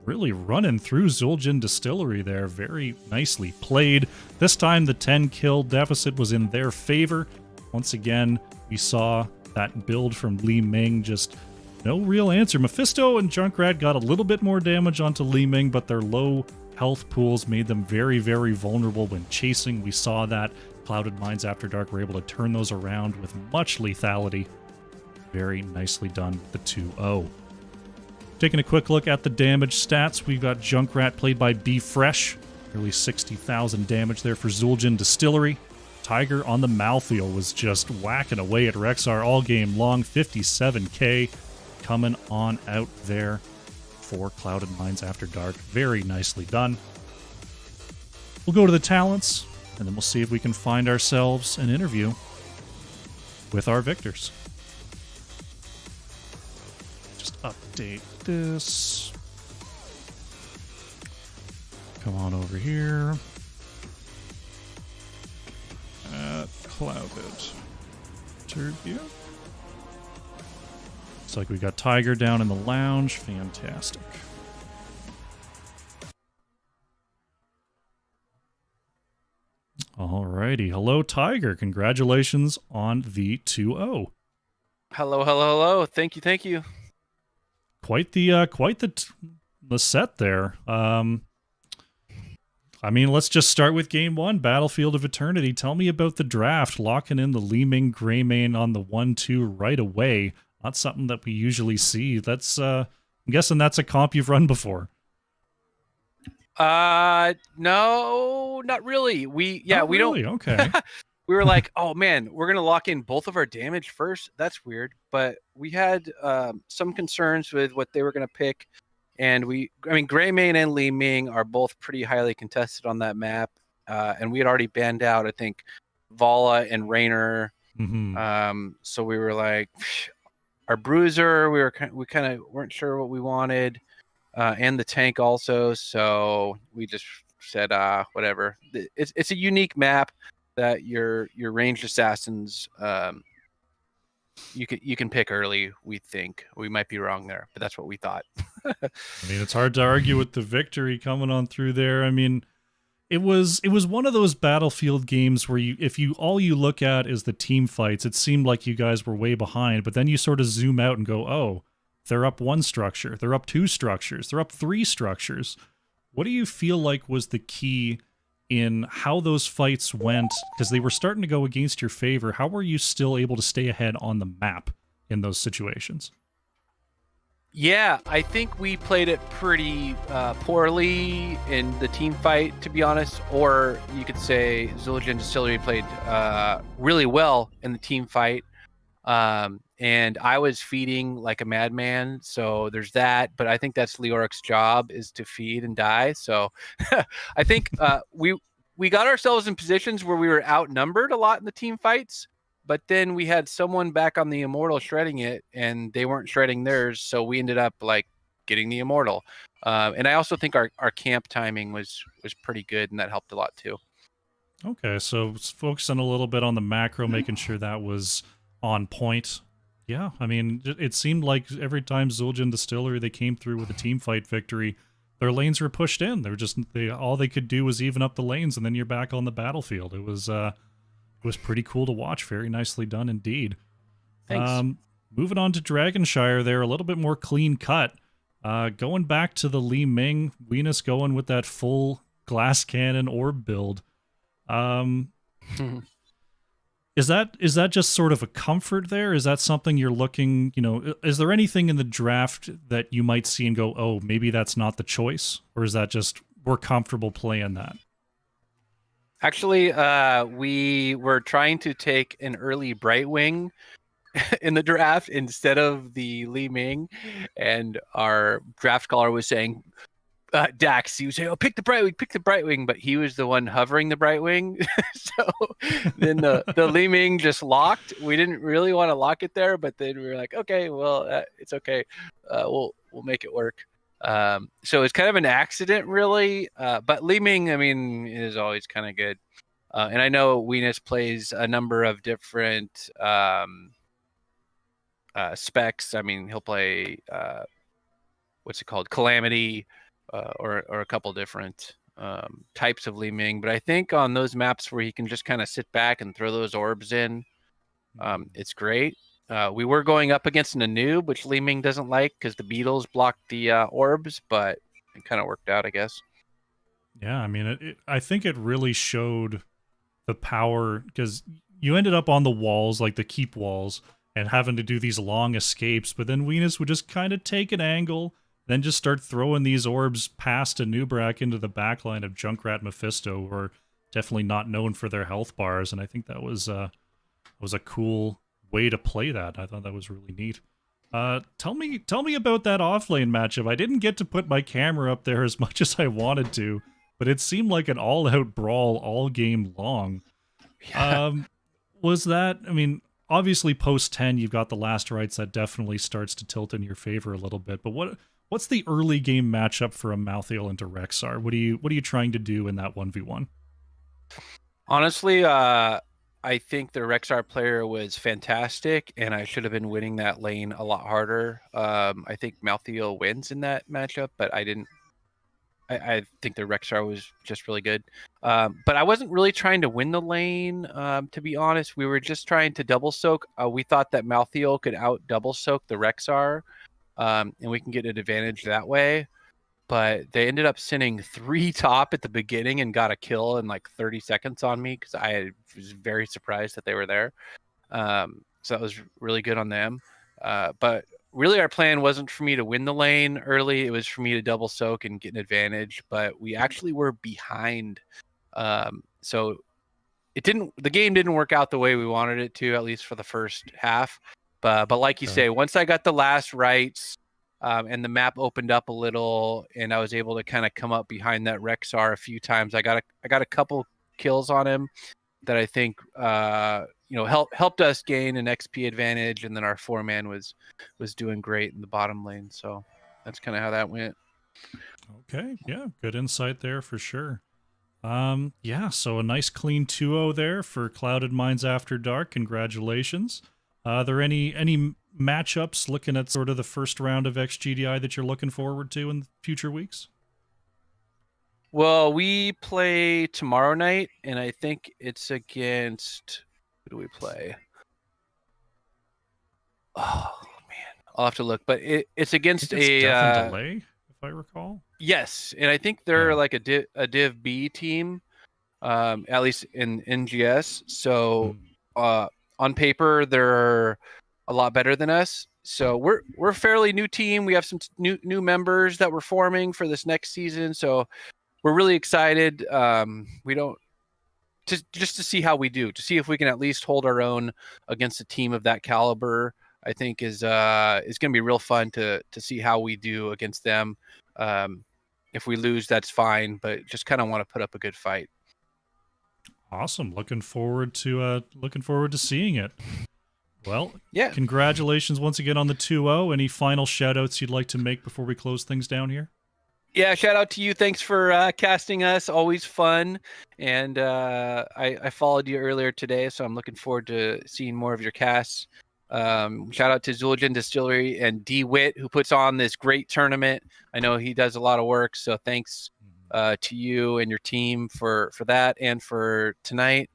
really running through Zul'jin Distillery there. Very nicely played. This time the 10-kill deficit was in their favor. Once again, we saw that build from Li Ming just No real answer. Mephisto and Junkrat got a little bit more damage onto Li Ming, but their low health pools made them very, very vulnerable when chasing. We saw that. Clouded Minds After Dark were able to turn those around with much lethality. Very nicely done, the 2-0. Taking a quick look at the damage stats, we've got Junkrat played by B Fresh. Nearly 60,000 damage there for Zul'jin Distillery. Tiger on the Malthael was just whacking away at Rexar all game long. 57k coming on out there for Clouded Minds After Dark. Very nicely done. We'll go to the talents, and then we'll see if we can find ourselves an interview with our victors. Just update this. Come on over here. Clouded interview. Looks like we got Tiger down in the lounge. Fantastic. Alrighty. Hello, Tiger. Congratulations on the 2-0. Hello, hello, hello. Thank you. Quite the set there. I mean, let's just start with game one, Battlefield of Eternity. Tell me about the draft, locking in the Li Ming Greymane on the 1-2 right away. Not something that we usually see. That's I'm guessing that's a comp you've run before. No, not really. We really? don't. Okay. We were like, oh man, we're gonna lock in both of our damage first. That's weird. But we had some concerns with what they were gonna pick, and Greymane and Li Ming are both pretty highly contested on that map, and we had already banned out, I think, Vala and Raynor. Mm-hmm. So we were like, our bruiser, we kind of weren't sure what we wanted, and the tank also. So we just said, whatever. It's a unique map that your ranged assassins, you can pick early. We think we might be wrong there, but that's what we thought. I mean, it's hard to argue with the victory coming on through there. I mean, it was one of those Battlefield games where if you look at is the team fights, it seemed like you guys were way behind, but then you sort of zoom out and go, oh, they're up one structure, they're up two structures, they're up three structures. What do you feel like was the key in how those fights went? Because they were starting to go against your favor. How were you still able to stay ahead on the map in those situations? Yeah, I think we played it pretty poorly in the team fight, to be honest. Or you could say Zul'jin Distillery played really well in the team fight. And I was feeding like a madman, so there's that. But I think that's Leoric's job, is to feed and die. So I think we got ourselves in positions where we were outnumbered a lot in the team fights. But then we had someone back on the Immortal shredding it, and they weren't shredding theirs, so we ended up like getting the Immortal. And I also think our camp timing was pretty good, and that helped a lot too. Okay, so focusing a little bit on the macro, making sure that was on point. Yeah, I mean, it seemed like every time Zul'jin Distillery, they came through with a team fight victory, their lanes were pushed in. They were just all they could do was even up the lanes, and then you're back on the battlefield. It was pretty cool to watch. Very nicely done indeed. Thanks. Moving on to Dragonshire, they're a little bit more clean cut. Going back to the Li Ming, Venus going with that full glass cannon orb build. Is that just sort of a comfort there? Is that something you're looking, is there anything in the draft that you might see and go, oh, maybe that's not the choice? Or is that just we're comfortable playing that? Actually, we were trying to take an early Brightwing in the draft instead of the Li Ming, and our draft caller was saying, Dax, he was saying, oh, pick the Brightwing, but he was the one hovering the Brightwing. So then the Li Ming just locked. We didn't really want to lock it there, but then we were like, okay, well, it's okay. We'll make it work. So it's kind of an accident, really. But Li Ming, I mean, is always kind of good. And I know Venus plays a number of different specs. I mean, he'll play what's it called, Calamity, or a couple different types of Li Ming. But I think on those maps where he can just kind of sit back and throw those orbs in, it's great. We were going up against an noob, which Li Ming doesn't like because the beetles blocked the orbs, but it kind of worked out, I guess. Yeah, I mean, I think it really showed the power because you ended up on the walls, like the keep walls, and having to do these long escapes. But then Venus would just kind of take an angle, then just start throwing these orbs past Anubrak into the backline of Junkrat Mephisto, who are definitely not known for their health bars. And I think that was a cool way to play that. I thought that was really neat. Tell me about that offlane matchup. I didn't get to put my camera up there as much as I wanted to, but it seemed like an all-out brawl all game long. Yeah. Was that, I mean, obviously post 10, you've got the last rites that definitely starts to tilt in your favor a little bit, but what's the early game matchup for a Malthael into Rexar? What are you trying to do in that 1v1? Honestly, I think the Rexar player was fantastic, and I should have been winning that lane a lot harder. I think Malthael wins in that matchup, but I didn't. I think the Rexar was just really good. But I wasn't really trying to win the lane, to be honest. We were just trying to double soak. We thought that Malthael could out double soak the Rexar, and we can get an advantage that way. But they ended up sending 3 top at the beginning and got a kill in like 30 seconds on me because I was very surprised that they were there. So that was really good on them. But really our plan wasn't for me to win the lane early. It was for me to double soak and get an advantage. But we actually were behind. So the game didn't work out the way we wanted it to, at least for the first half. But like you say, once I got the last rights, and the map opened up a little, and I was able to kind of come up behind that Rexar a few times. I got a couple kills on him that I think helped us gain an XP advantage, and then our 4-man was doing great in the bottom lane. So that's kind of how that went. Okay, yeah, good insight there for sure. Yeah, so a nice clean 2-0 there for Clouded Minds After Dark. Congratulations. Are there any matchups looking at sort of the first round of XGDI that you're looking forward to in future weeks? Well, we play tomorrow night, and I think it's against, who do we play? Oh man, I'll have to look, but it's against Death and Delay, if I recall. Yes, and I think they're like a Div B team, at least in NGS. So on paper, they're a lot better than us. So we're a fairly new team. We have some new members that we're forming for this next season. So we're really excited. We don't just to see how we do, to see if we can at least hold our own against a team of that caliber. I think is going to be real fun to see how we do against them. If we lose, that's fine, but just kind of want to put up a good fight. Awesome. Looking forward to seeing it. Well, yeah. Congratulations once again on the 2-0. Any final shout-outs you'd like to make before we close things down here? Yeah, shout out to you. Thanks for casting us. Always fun. And I followed you earlier today, so I'm looking forward to seeing more of your casts. Shout out to Zulijan Distillery and D-Wit, who puts on this great tournament. I know he does a lot of work, so thanks to you and your team for that and for tonight.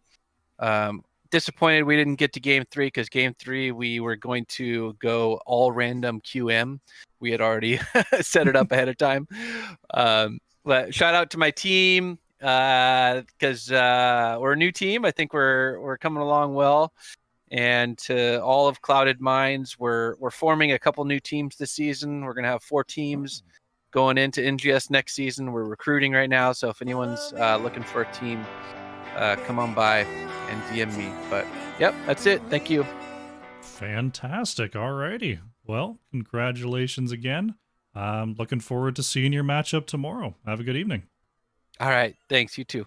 Disappointed we didn't get to game 3 because game 3 we were going to go all random QM. We had already set it up ahead of time. But shout out to my team because we're a new team. I think we're coming along well. And to all of Clouded Minds, we're forming a couple new teams this season. We're going to have 4 teams going into NGS next season. We're recruiting right now, so if anyone's looking for a team, come on by and DM me. But yep, that's it. Thank you. Fantastic. Alrighty. Well, congratulations again. I'm looking forward to seeing your matchup tomorrow. Have a good evening. All right. Thanks. You too.